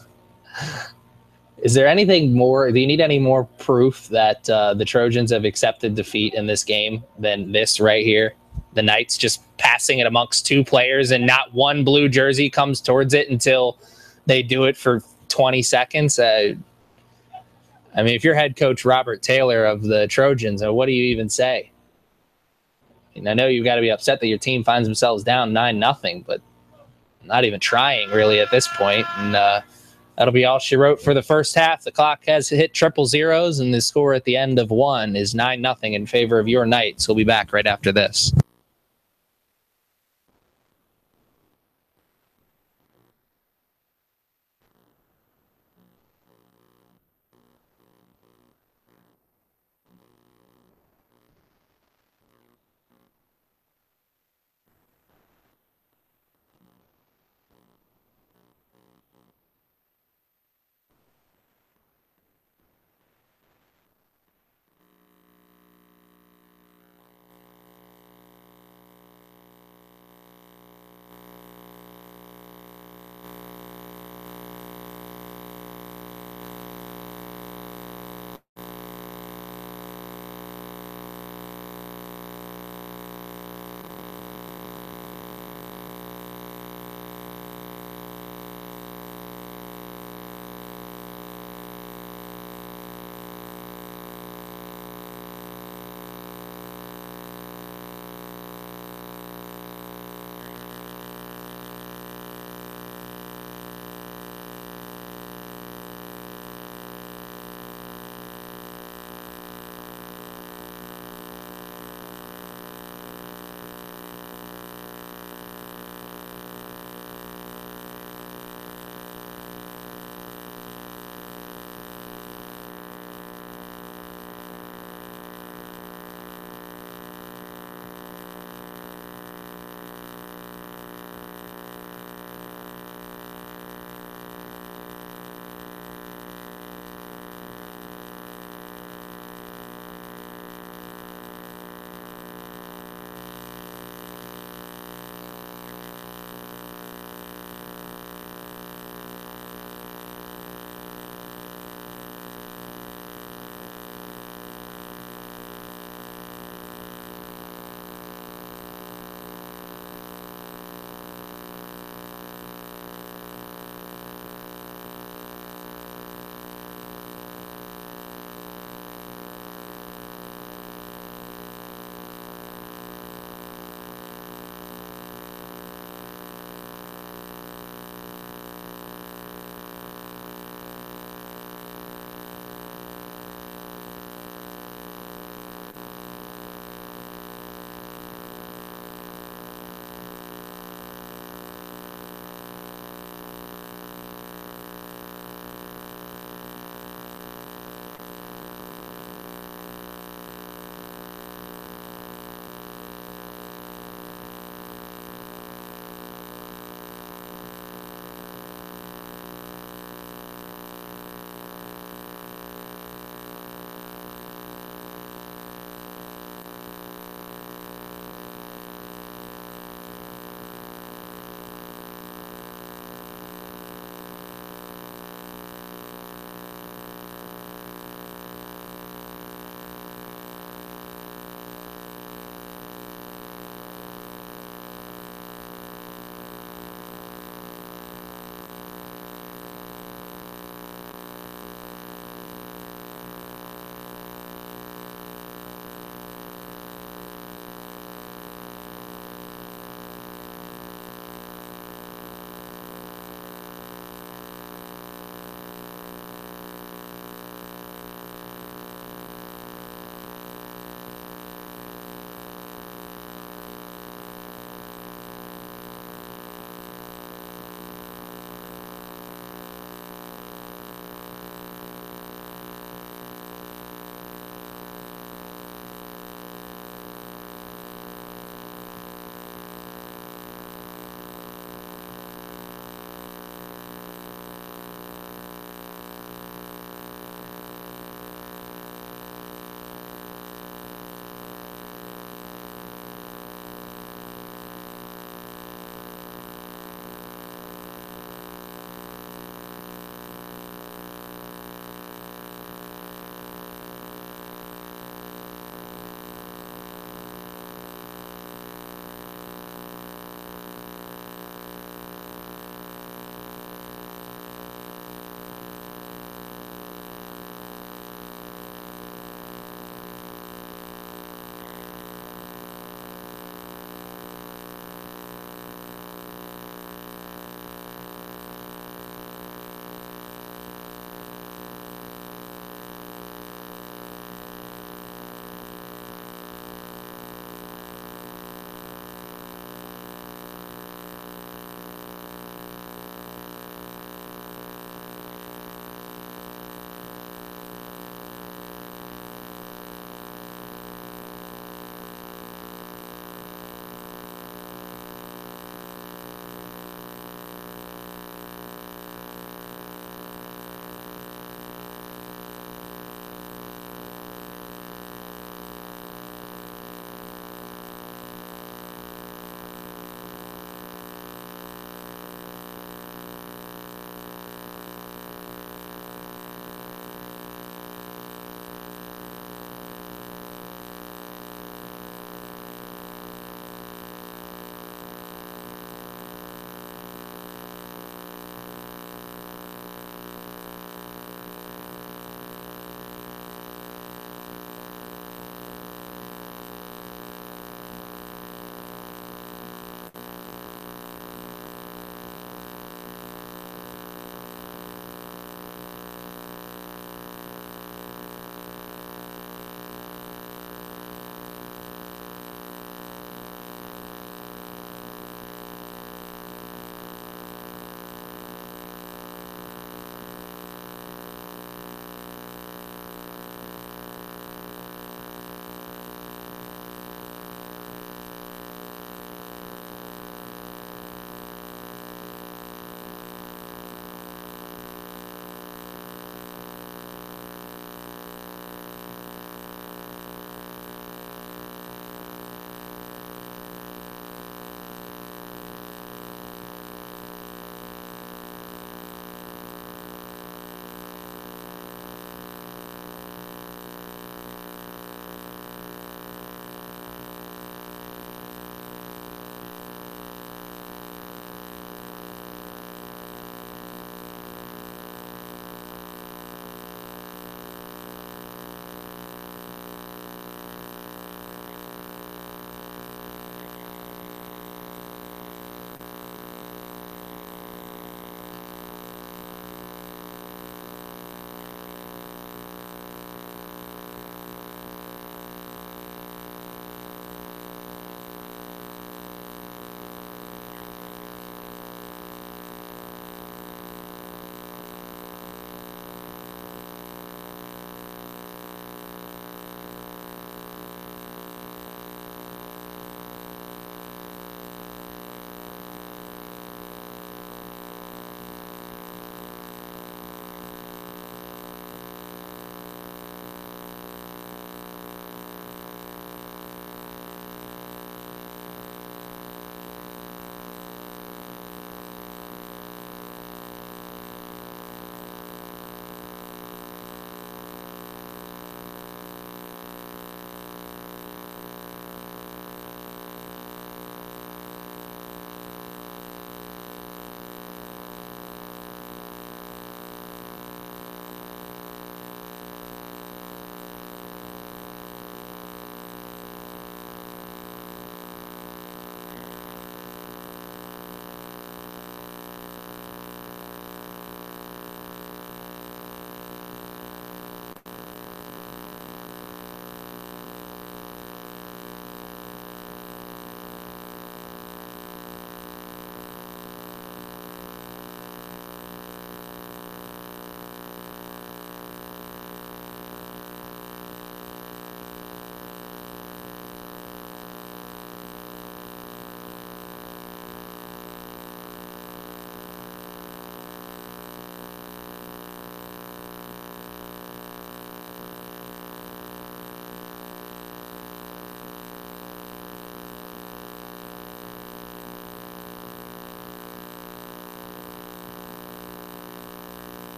Is there anything more? Do you need any more proof that the Trojans have accepted defeat in this game than this right here? The Knights just passing it amongst two players and not one blue jersey comes towards it until they do it for 20 seconds. I mean, if you're head coach Robert Taylor of the Trojans, what do you even say? And I know you've got to be upset that your team finds themselves down 9-0, but not even trying really at this point. And that'll be all she wrote for the first half. The clock has hit triple zeros, and the score at the end of one is 9-0 in favor of your Knights. We'll be back right after this.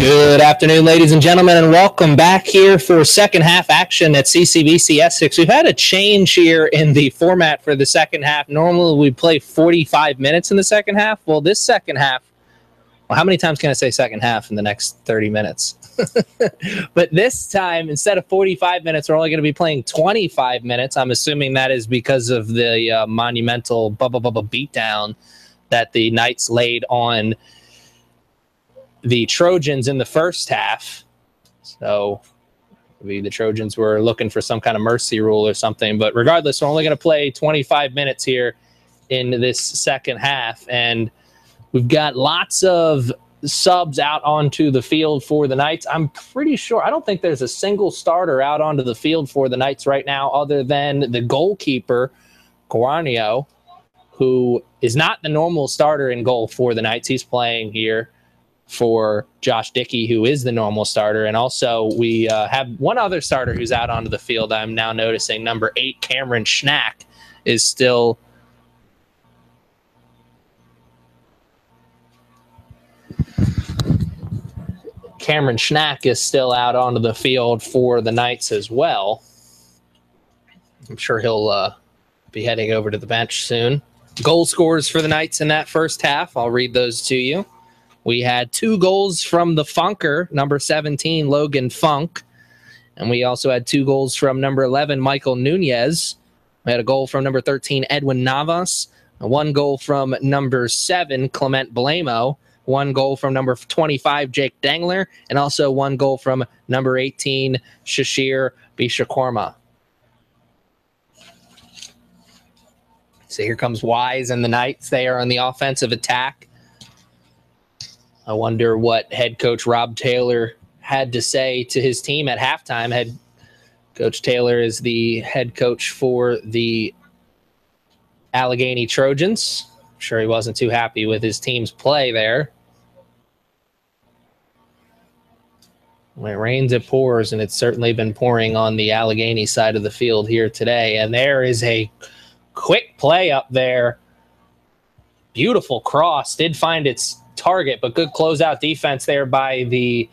Good afternoon, ladies and gentlemen, and welcome back here for second half action at CCBC Essex. We've had a change here in the format for the second half. Normally, we play 45 minutes in the second half. Well, this second half, well, how many times can I say second half in the next 30 minutes? But this time, instead of 45 minutes, we're only going to be playing 25 minutes. I'm assuming that is because of the monumental beatdown that the Knights laid on the Trojans in the first half. So maybe the Trojans were looking for some kind of mercy rule or something. But regardless, we're only going to play 25 minutes here in this second half. And we've got lots of subs out onto the field for the Knights. I'm pretty sure, I don't think there's a single starter out onto the field for the Knights right now other than the goalkeeper, Guarnio, who is not the normal starter in goal for the Knights. He's playing here for Josh Dickey, who is the normal starter. And also we have one other starter who's out onto the field. I'm now noticing number 8, Cameron Schnack, is still out onto the field for the Knights as well. I'm sure he'll be heading over to the bench soon. Goal scorers for the Knights in that first half, I'll read those to you. We had 2 goals from the Funker, number 17, Logan Funk. And we also had 2 goals from number 11, Michael Nunez. We had a goal from number 13, Edwin Navas. 1 goal from number 7, Clement Blamo. 1 goal from number 25, Jake Dengler. And also 1 goal from number 18, Shashir Bishakorma. So here comes Wise and the Knights. They are on the offensive attack. I wonder what head coach Rob Taylor had to say to his team at halftime. Head coach Taylor is the head coach for the Allegany Trojans. I'm sure he wasn't too happy with his team's play there. When it rains, it pours, and it's certainly been pouring on the Allegany side of the field here today. And there is a quick play up there. Beautiful cross. Did find its target, but good closeout defense there by the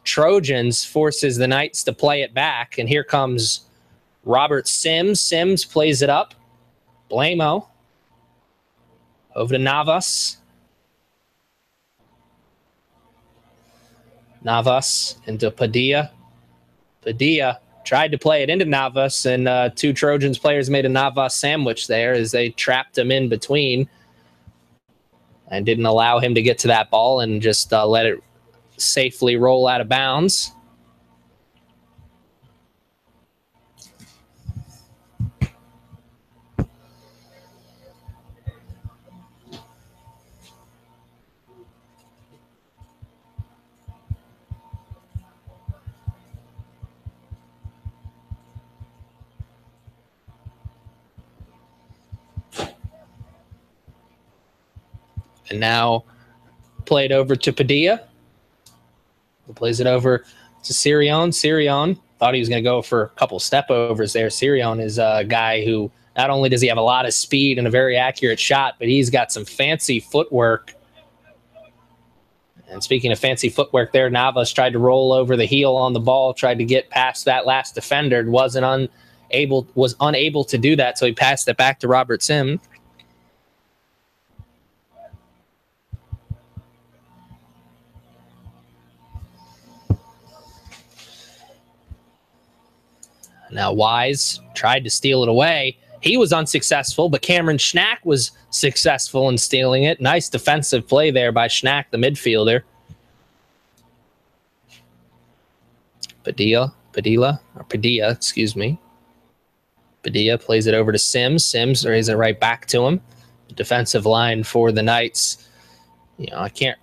Trojans forces the Knights to play it back. And here comes Robert Sims. Sims plays it up. Blamo. Over to Navas. Navas into Padilla. Padilla tried to play it into Navas, and 2 Trojans players made a Navas sandwich there as they trapped him in between and didn't allow him to get to that ball and just let it safely roll out of bounds. And now played over to Padilla. He plays it over to Sirion. Sirion thought he was going to go for a couple step overs there. Sirion is a guy who not only does he have a lot of speed and a very accurate shot, but he's got some fancy footwork. And speaking of fancy footwork there, Navas tried to roll over the heel on the ball, tried to get past that last defender, was unable to do that, so he passed it back to Robert Sim. Now Wise tried to steal it away. He was unsuccessful, but Cameron Schnack was successful in stealing it. Nice defensive play there by Schnack, the midfielder. Padilla, excuse me. Padilla plays it over to Sims. Sims raised it right back to him. The defensive line for the Knights. I can't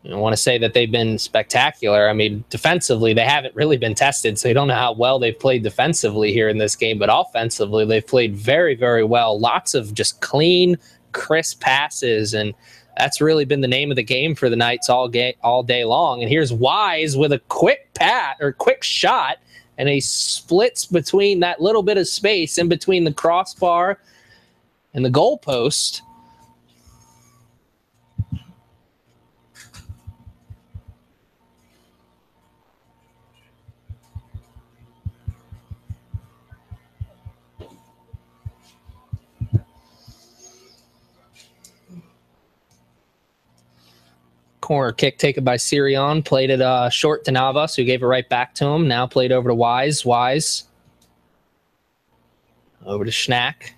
want to say that they've been spectacular. I mean, defensively, they haven't really been tested, so you don't know how well they've played defensively here in this game, but offensively, they've played very, very well. Lots of just clean, crisp passes, and that's really been the name of the game for the Knights all day long. And here's Wise with a quick shot, and he splits between that little bit of space in between the crossbar and the goalpost. Corner kick taken by Sirion. Played it short to Navas, who gave it right back to him. Now played over to Wise. Wise. Over to Schnack.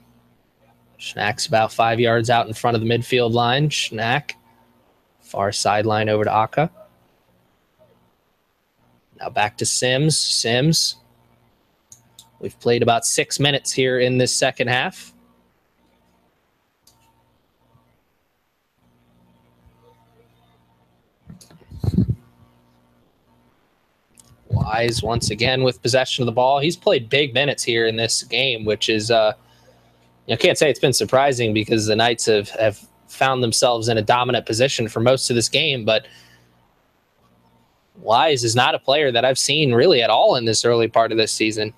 Schnack's about 5 yards out in front of the midfield line. Schnack. Far sideline over to Aka. Now back to Sims. Sims. We've played about 6 minutes here in this second half. Wise once again with possession of the ball. He's played big minutes here in this game, which is, I can't say it's been surprising because the Knights have found themselves in a dominant position for most of this game, but Wise is not a player that I've seen really at all in this early part of this season.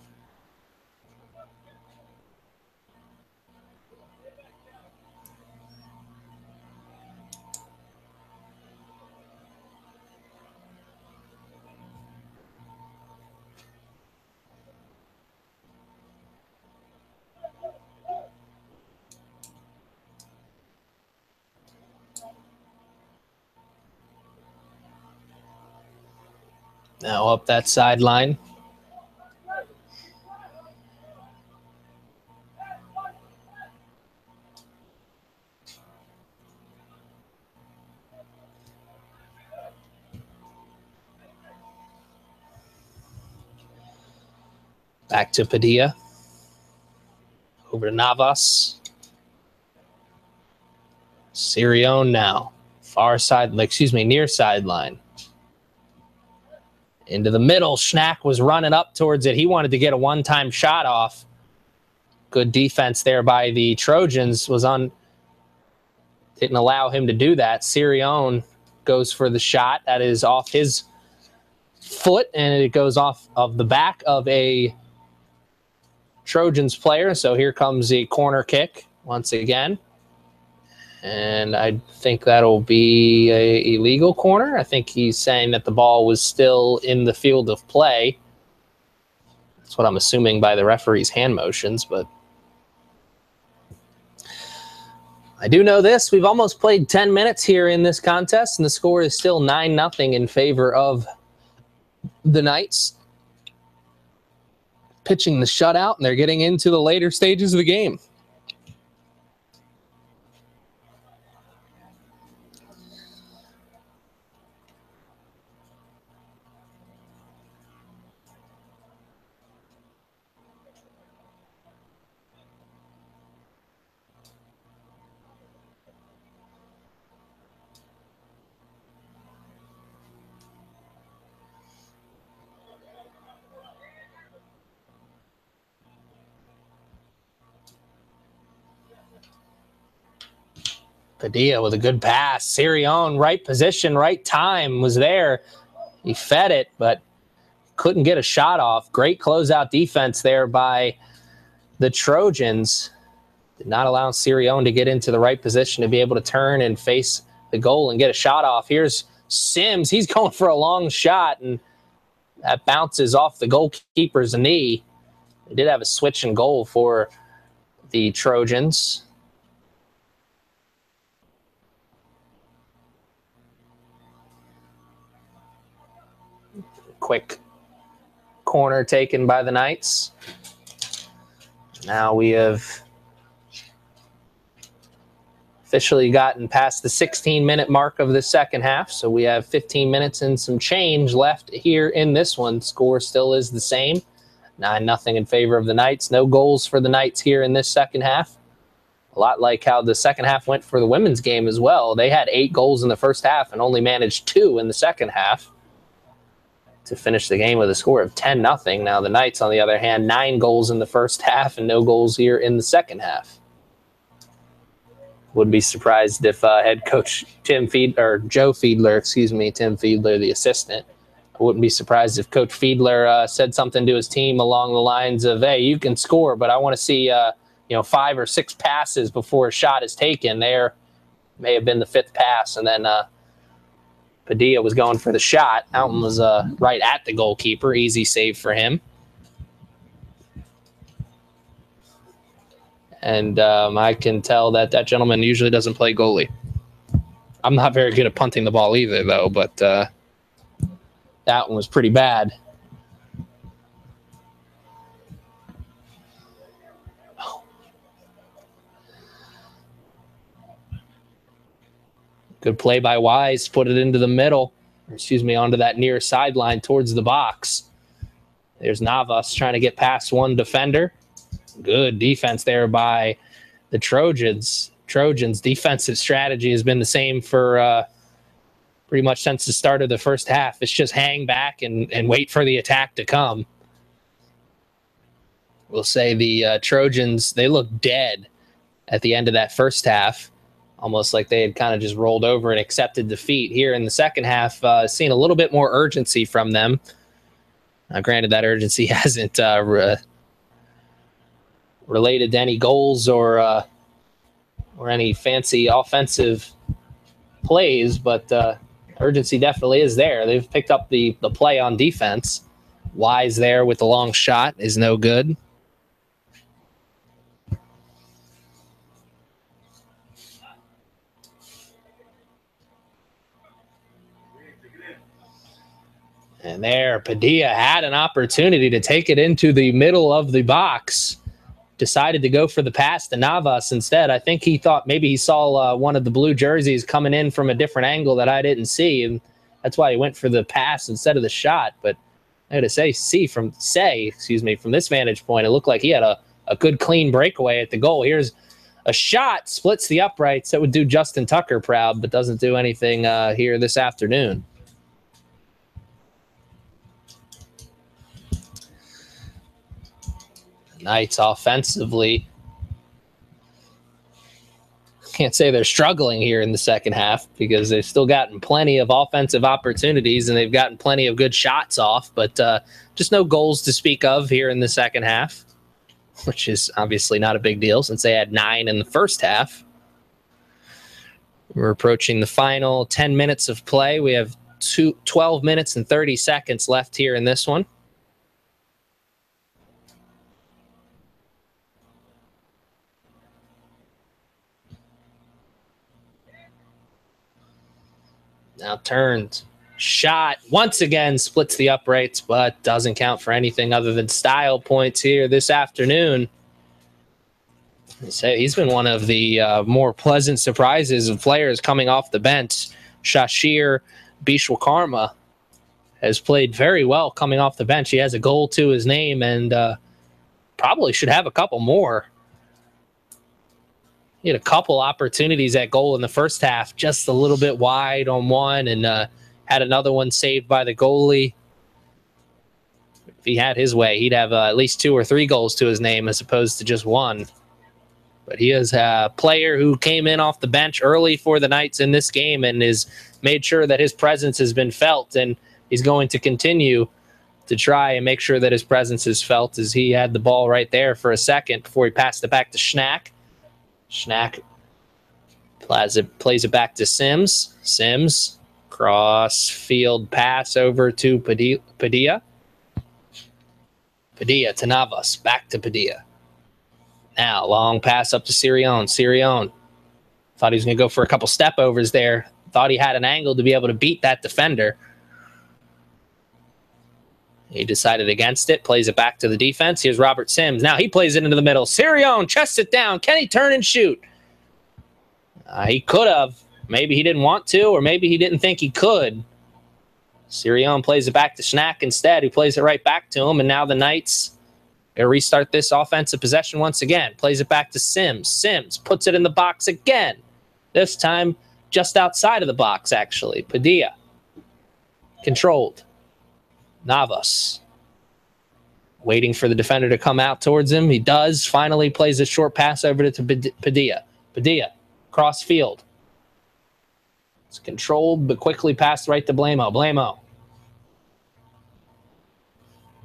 Now up that sideline. Back to Padilla. Over to Navas. Sirion now. Near sideline. Into the middle. Schnack was running up towards it. He wanted to get a one-time shot off. Good defense there by the Trojans. Didn't allow him to do that. Sirion goes for the shot. That is off his foot, and it goes off of the back of a Trojans player. So here comes the corner kick once again. And I think that'll be a illegal corner. I think he's saying that the ball was still in the field of play. That's what I'm assuming by the referee's hand motions, but I do know this. We've almost played 10 minutes here in this contest, and the score is still 9-0 in favor of the Knights. Pitching the shutout, and they're getting into the later stages of the game. Padilla with a good pass. Sirion, right position, right time, was there. He fed it, but couldn't get a shot off. Great closeout defense there by the Trojans. Did not allow Sirion to get into the right position to be able to turn and face the goal and get a shot off. Here's Sims. He's going for a long shot, and that bounces off the goalkeeper's knee. They did have a switch and goal for the Trojans. Quick corner taken by the Knights. Now we have officially gotten past the 16-minute mark of the second half, so we have 15 minutes and some change left here in this one. Score still is the same, 9-0 in favor of the Knights. No goals for the Knights here in this second half. A lot like how the second half went for the women's game as well. They had 8 goals in the first half and only managed 2 in the second half to finish the game with a score of 10-0. Now the Knights, on the other hand, 9 goals in the first half and no goals here in the second half. Wouldn't be surprised if head coach Joe Fiedler, Tim Fiedler, the assistant. I wouldn't be surprised if Coach Fiedler said something to his team along the lines of, "Hey, you can score, but I want to see 5 or 6 passes before a shot is taken." There may have been the 5th pass, and then Padilla was going for the shot. Alton was right at the goalkeeper. Easy save for him. And I can tell that gentleman usually doesn't play goalie. I'm not very good at punting the ball either, though, but that one was pretty bad. Good play by Wise. Put it into the middle. Onto that near sideline towards the box. There's Navas trying to get past one defender. Good defense there by the Trojans. Trojans' defensive strategy has been the same for pretty much since the start of the first half. It's just hang back and wait for the attack to come. We'll say the Trojans, they looked dead at the end of that first half, almost like they had kind of just rolled over and accepted defeat. Here in the second half, seeing a little bit more urgency from them. Granted, that urgency hasn't related to any goals or any fancy offensive plays, but urgency definitely is there. They've picked up the play on defense. Wise there with the long shot is no good. And there, Padilla had an opportunity to take it into the middle of the box. Decided to go for the pass to Navas instead. I think he thought maybe he saw one of the blue jerseys coming in from a different angle that I didn't see, and that's why he went for the pass instead of the shot. But I got to say, from this vantage point, it looked like he had a good, clean breakaway at the goal. Here's a shot, splits the uprights. That would do Justin Tucker proud, but doesn't do anything here this afternoon. Knights offensively, can't say they're struggling here in the second half because they've still gotten plenty of offensive opportunities and they've gotten plenty of good shots off, but just no goals to speak of here in the second half, which is obviously not a big deal since they had 9 in the first half. We're approaching the final 10 minutes of play. We have 12 minutes and 30 seconds left here in this one. Now turned, shot, once again splits the uprights, but doesn't count for anything other than style points here this afternoon. So he's been one of the more pleasant surprises of players coming off the bench. Shashir Bishwakarma has played very well coming off the bench. He has a goal to his name and probably should have a couple more. He had a couple opportunities at goal in the first half, just a little bit wide on one, and had another one saved by the goalie. If he had his way, he'd have at least 2 or 3 goals to his name as opposed to just one. But he is a player who came in off the bench early for the Knights in this game and has made sure that his presence has been felt, and he's going to continue to try and make sure that his presence is felt as he had the ball right there for a second before he passed it back to Schnack. Schnack plays it back to Sims. Sims, cross field pass over to Padilla. Padilla to Navas, back to Padilla. Now, long pass up to Sirion. Sirion thought he was going to go for a couple step overs there. Thought he had an angle to be able to beat that defender. He decided against it, plays it back to the defense. Here's Robert Sims. Now he plays it into the middle. Sirion chests it down. Can he turn and shoot? He could have. Maybe he didn't want to, or maybe he didn't think he could. Sirion plays it back to Schnack instead, who plays it right back to him. And now the Knights restart this offensive possession once again. Plays it back to Sims. Sims puts it in the box again. This time just outside of the box, actually. Padilla. Controlled. Navas waiting for the defender to come out towards him. He does. Finally plays a short pass over to Padilla. Padilla, cross field. It's controlled, but quickly passed right to Blamo. Blamo.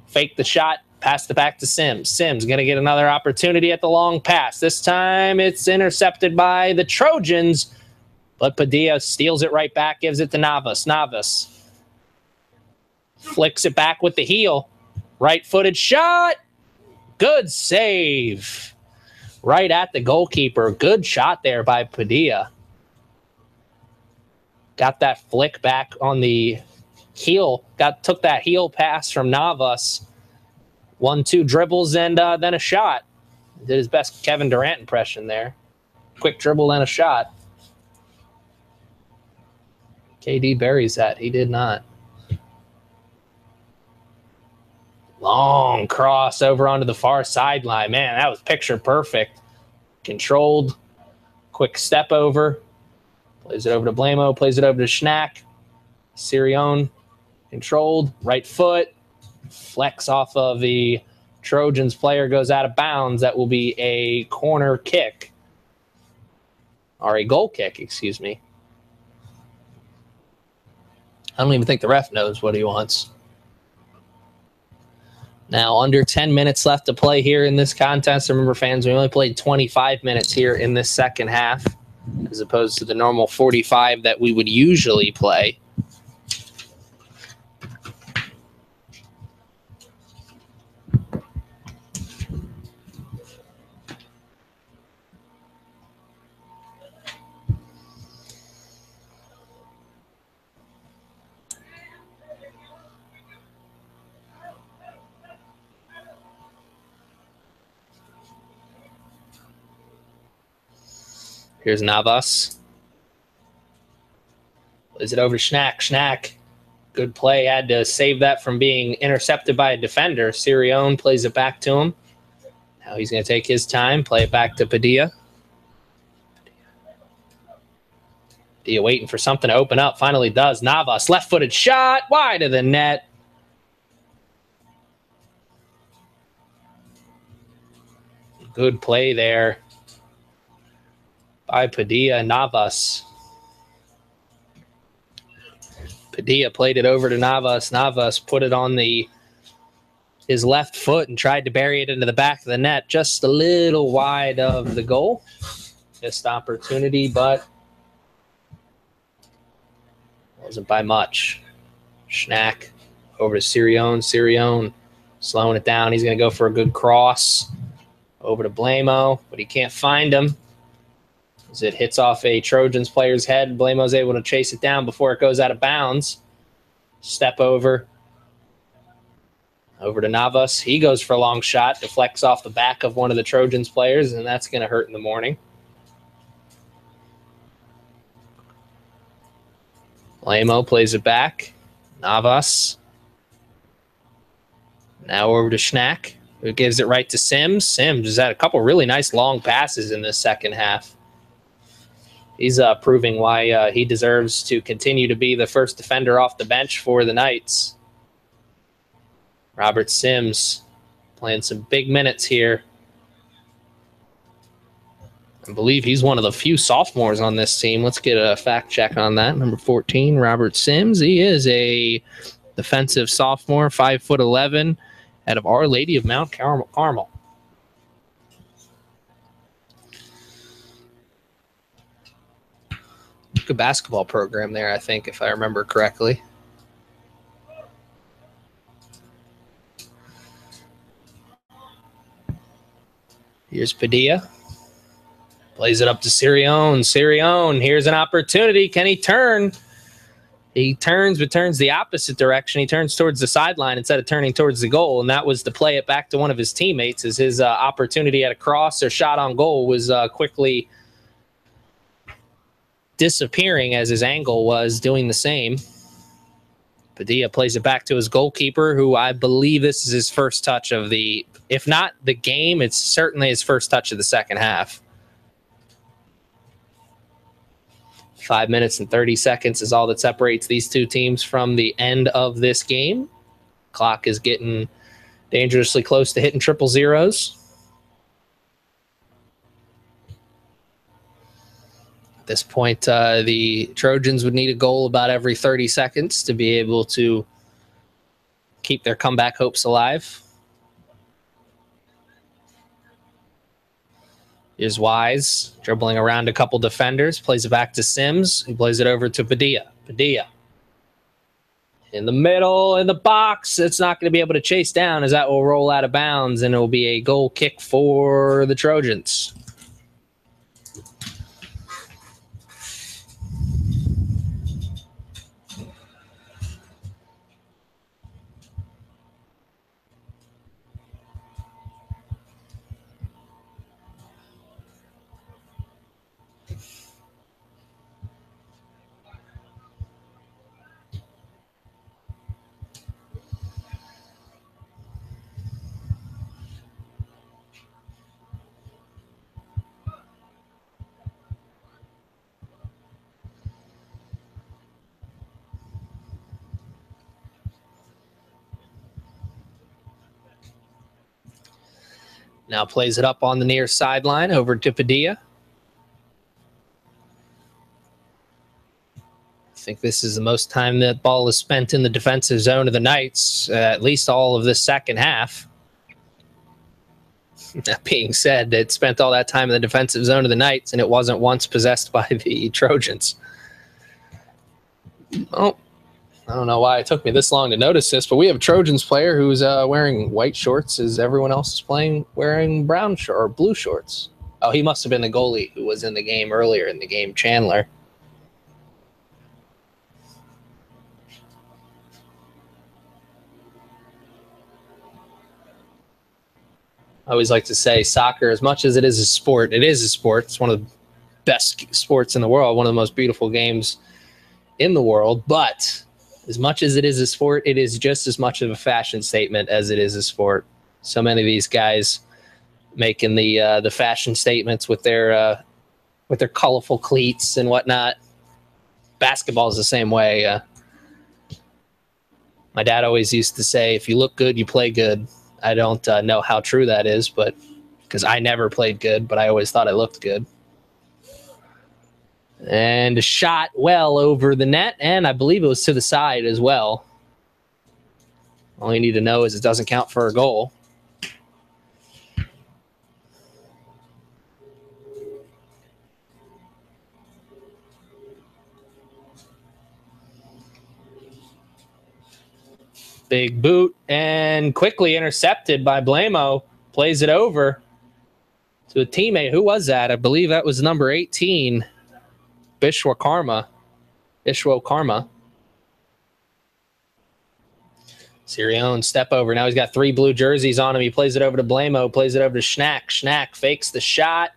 Fake the shot, passed it back to Sims. Sims going to get another opportunity at the long pass. This time it's intercepted by the Trojans, but Padilla steals it right back, gives it to Navas. Navas flicks it back with the heel. Right-footed shot. Good save. Right at the goalkeeper. Good shot there by Padilla. got that flick back on the heel, took that heel pass from Navas. 1-2 dribbles and then a shot. Did his best Kevin Durant impression there. Quick dribble and a shot. KD buries that. He did not. Long cross over onto the far sideline. Man, that was picture perfect. Controlled. Quick step over. Plays it over to Blamo. Plays it over to Schnack. Sirione. Controlled. Right foot. Flex off of the Trojans player. Goes out of bounds. That will be a corner kick. Or a goal kick, excuse me. I don't even think the ref knows what he wants. Now, under 10 minutes left to play here in this contest. Remember, fans, we only played 25 minutes here in this second half, as opposed to the normal 45 that we would usually play. Here's Navas. Plays it over to Schnack. Schnack, good play. Had to save that from being intercepted by a defender. Sirione plays it back to him. Now he's going to take his time, play it back to Padilla. Padilla waiting for something to open up. Finally does. Navas, left-footed shot, wide of the net. Good play there by Padilla and Navas. Padilla played it over to Navas. Navas put it on his left foot and tried to bury it into the back of the net, just a little wide of the goal. Missed opportunity, but wasn't by much. Schnack over to Sirione. Sirione slowing it down. He's going to go for a good cross over to Blamo, but he can't find him. As it hits off a Trojans player's head, Blamo's able to chase it down before it goes out of bounds. Step over to Navas. He goes for a long shot, deflects off the back of one of the Trojans players, and that's going to hurt in the morning. Blamo plays it back. Navas. Now over to Schnack, who gives it right to Sims. Sims has had a couple really nice long passes in this second half. He's proving why he deserves to continue to be the first defender off the bench for the Knights. Robert Sims playing some big minutes here. I believe he's one of the few sophomores on this team. Let's get a fact check on that. Number 14, Robert Sims. He is a defensive sophomore, 5'11", out of Our Lady of Mount Carmel. Good basketball program there, I think, if I remember correctly. Here's Padilla. Plays it up to Sirione. Sirione, here's an opportunity. Can he turn? He turns, but turns the opposite direction. He turns towards the sideline instead of turning towards the goal, and that was to play it back to one of his teammates as his opportunity at a cross or shot on goal was quickly disappearing as his angle was doing the same. Padilla plays it back to his goalkeeper, who I believe this is his first touch of the, if not the game, it's certainly his first touch of the second half. 5 minutes and 30 seconds is all that separates these two teams from the end of this game. Clock is getting dangerously close to hitting triple zeros. At this point, the Trojans would need a goal about every 30 seconds to be able to keep their comeback hopes alive. Here's Wise dribbling around a couple defenders, plays it back to Sims, who plays it over to Padilla. Padilla in the middle, in the box. It's not going to be able to chase down as that will roll out of bounds, and it will be a goal kick for the Trojans. Now plays it up on the near sideline over to Padilla. I think this is the most time that ball is spent in the defensive zone of the Knights, at least all of the second half. That being said, it spent all that time in the defensive zone of the Knights, and it wasn't once possessed by the Trojans. Oh, I don't know why it took me this long to notice this, but we have a Trojans player who's wearing white shorts as everyone else is wearing brown or blue shorts. Oh, he must have been the goalie who was in the game earlier in the game, Chandler. I always like to say soccer, as much as it is a sport, it is a sport. It's one of the best sports in the world, one of the most beautiful games in the world. But as much as it is a sport, it is just as much of a fashion statement as it is a sport. So many of these guys making the fashion statements with their colorful cleats and whatnot. Basketball is the same way. My dad always used to say, if you look good, you play good. I don't know how true that is, but because I never played good, but I always thought I looked good. And a shot well over the net, and I believe it was to the side as well. All you need to know is it doesn't count for a goal. Big boot and quickly intercepted by Blamo. Plays it over to a teammate. Who was that? I believe that was number 18, Ishwa Karma. Sirione step over. Now he's got 3 blue jerseys on him. He plays it over to Blamo. Plays it over to Schnack. Schnack fakes the shot.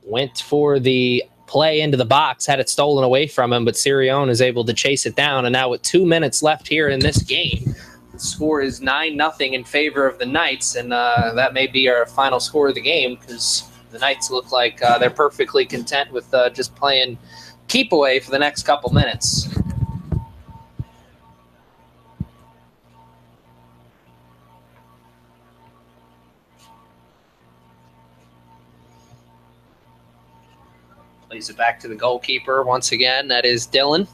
Went for the play into the box, had it stolen away from him, but Sirione is able to chase it down. And now with 2 minutes left here in this game, the score is 9-0 in favor of the Knights, and that may be our final score of the game because the Knights look like they're perfectly content with just playing keep away for the next couple minutes. Plays it back to the goalkeeper once again. That is Dylan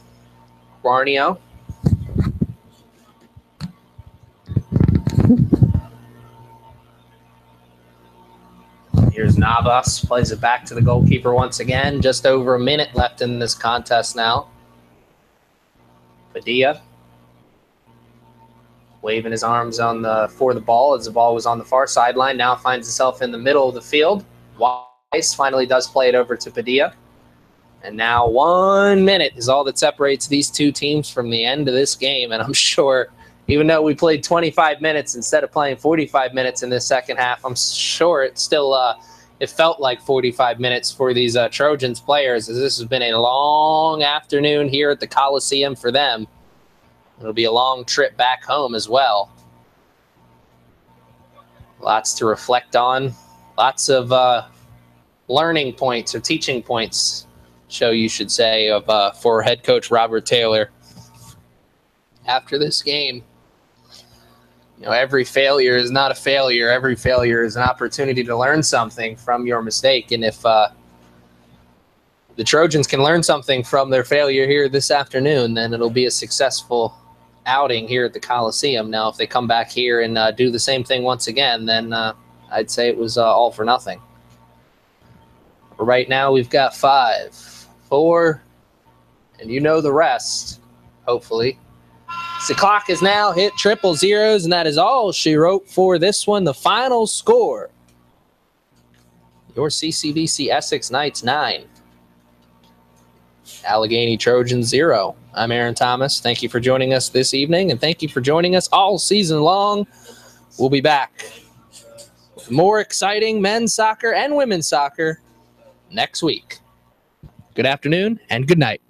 Guarnio. Here's Navas. Plays it back to the goalkeeper once again. Just over a minute left in this contest now. Padilla waving his arms for the ball as the ball was on the far sideline. Now finds himself in the middle of the field. Weiss finally does play it over to Padilla. And now 1 minute is all that separates these two teams from the end of this game. And I'm sure, even though we played 25 minutes instead of playing 45 minutes in this second half, I'm sure it still it felt like 45 minutes for these Trojans players, as this has been a long afternoon here at the Coliseum for them. It'll be a long trip back home as well. Lots to reflect on. Lots of learning points or teaching points, you should say, for head coach Robert Taylor after this game. You know, every failure is not a failure. Every failure is an opportunity to learn something from your mistake. And if the Trojans can learn something from their failure here this afternoon, then it'll be a successful outing here at the Coliseum. Now, if they come back here and do the same thing once again, then I'd say it was all for nothing. Right now, we've got 5, 4, and you know the rest, hopefully. The clock is now hit triple zeros, and that is all she wrote for this one. The final score, your CCBC Essex Knights 9, Allegany Trojans 0. I'm Aaron Thomas. Thank you for joining us this evening, and thank you for joining us all season long. We'll be back with more exciting men's soccer and women's soccer next week. Good afternoon and good night.